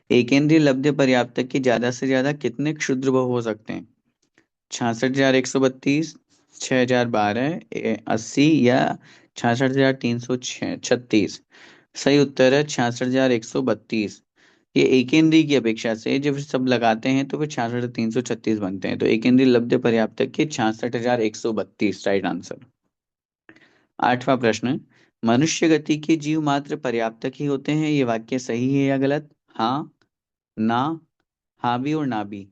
एकेंद्रीय लब्ध पर्याप्तक के ज्यादा से ज्यादा कितने क्षुद्र बहु हो सकते हैं? 66,132, 6,012, 80 या 66,336? सही उत्तर है 66,132। ये एकेंद्रीय की अपेक्षा से जब सब लगाते हैं तो फिर 66,336 बनते हैं, तो एकेंद्रीय लब्ध पर्याप्तक के 66,132 राइट आंसर। आठवां प्रश्न, मनुष्य गति के जीव मात्र पर्याप्तक ही होते हैं, ये वाक्य सही है या गलत? हाँ, ना, हाँ भी और ना भी?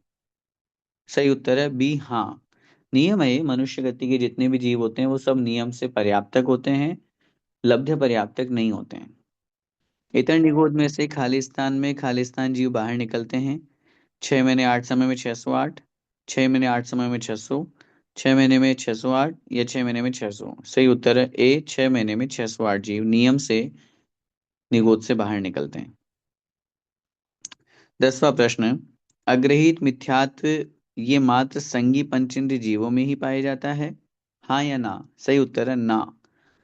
सही उत्तर है बी हाँ। नियम है, मनुष्य गति के जितने भी जीव होते हैं वो सब नियम से पर्याप्तक होते हैं, लब्ध पर्याप्तक नहीं होते हैं। इतर निगोद में से खालिस्तान में खालिस्तान जीव बाहर निकलते हैं 6 महीने 8 समय में 608, 6 महीने 8 समय में 600, 6 महीने में 608 या 6 महीने में 600? सही उत्तर है ए 6 महीने में 608 जीव नियम से निगोद से बाहर निकलते हैं। 10वां प्रश्न, अग्रहित मिथ्यात्व ये मात्र संगी पंचेंद्रिय जीवों में ही पाया जाता है, हाँ या ना? सही उत्तर है ना,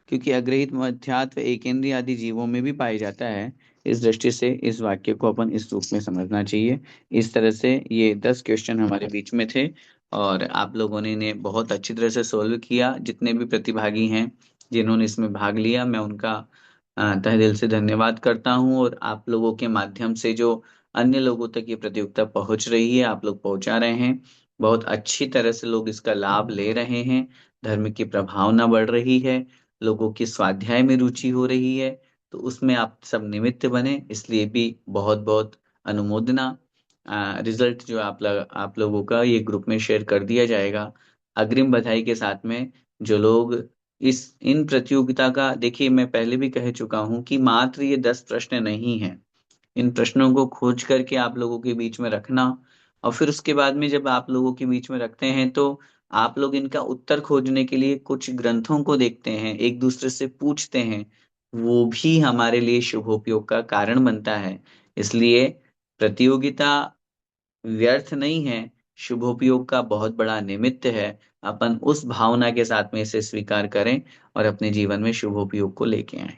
क्योंकि अग्रहित मिथ्यात्व एकेंद्रिय आदि जीवों में भी पाया जाता है। इस दृष्टि से इस वाक्य को अपन इस रूप में समझना चाहिए। इस तरह से ये 10 क्वेश्चन हमारे बीच में थे, और आप लोगों ने इन्हें बहुत अच्छी तरह से सोल्व किया। जितने भी प्रतिभागी हैं जिन्होंने इसमें भाग लिया, मैं उनका तहे दिल से धन्यवाद करता हूँ। और आप लोगों के माध्यम से जो अन्य लोगों तक ये प्रतियोगिता पहुंच रही है, आप लोग पहुंचा रहे हैं, बहुत अच्छी तरह से लोग इसका लाभ ले रहे हैं, धर्म की प्रभावना बढ़ रही है, लोगों की स्वाध्याय में रुचि हो रही है, तो उसमें आप सब निमित्त बने, इसलिए भी बहुत बहुत अनुमोदना। रिजल्ट जो आप लोगों का ये ग्रुप में शेयर कर दिया जाएगा, अग्रिम बधाई के साथ में। जो लोग इस इन प्रतियोगिता का, देखिए मैं पहले भी कह चुका हूं कि मात्र ये 10 प्रश्न नहीं है। इन प्रश्नों को खोज करके आप लोगों के बीच में रखना, और फिर उसके बाद में जब आप लोगों के बीच में रखते हैं तो आप लोग इनका उत्तर खोजने के लिए कुछ ग्रंथों को देखते हैं, एक दूसरे से पूछते हैं। वो भी हमारे लिए शुभोपयोग का कारण बनता है। इसलिए प्रतियोगिता व्यर्थ नहीं है, शुभोपयोग का बहुत बड़ा निमित्त है। अपन उस भावना के साथ में इसे स्वीकार करें और अपने जीवन में शुभोपयोग को लेके आए।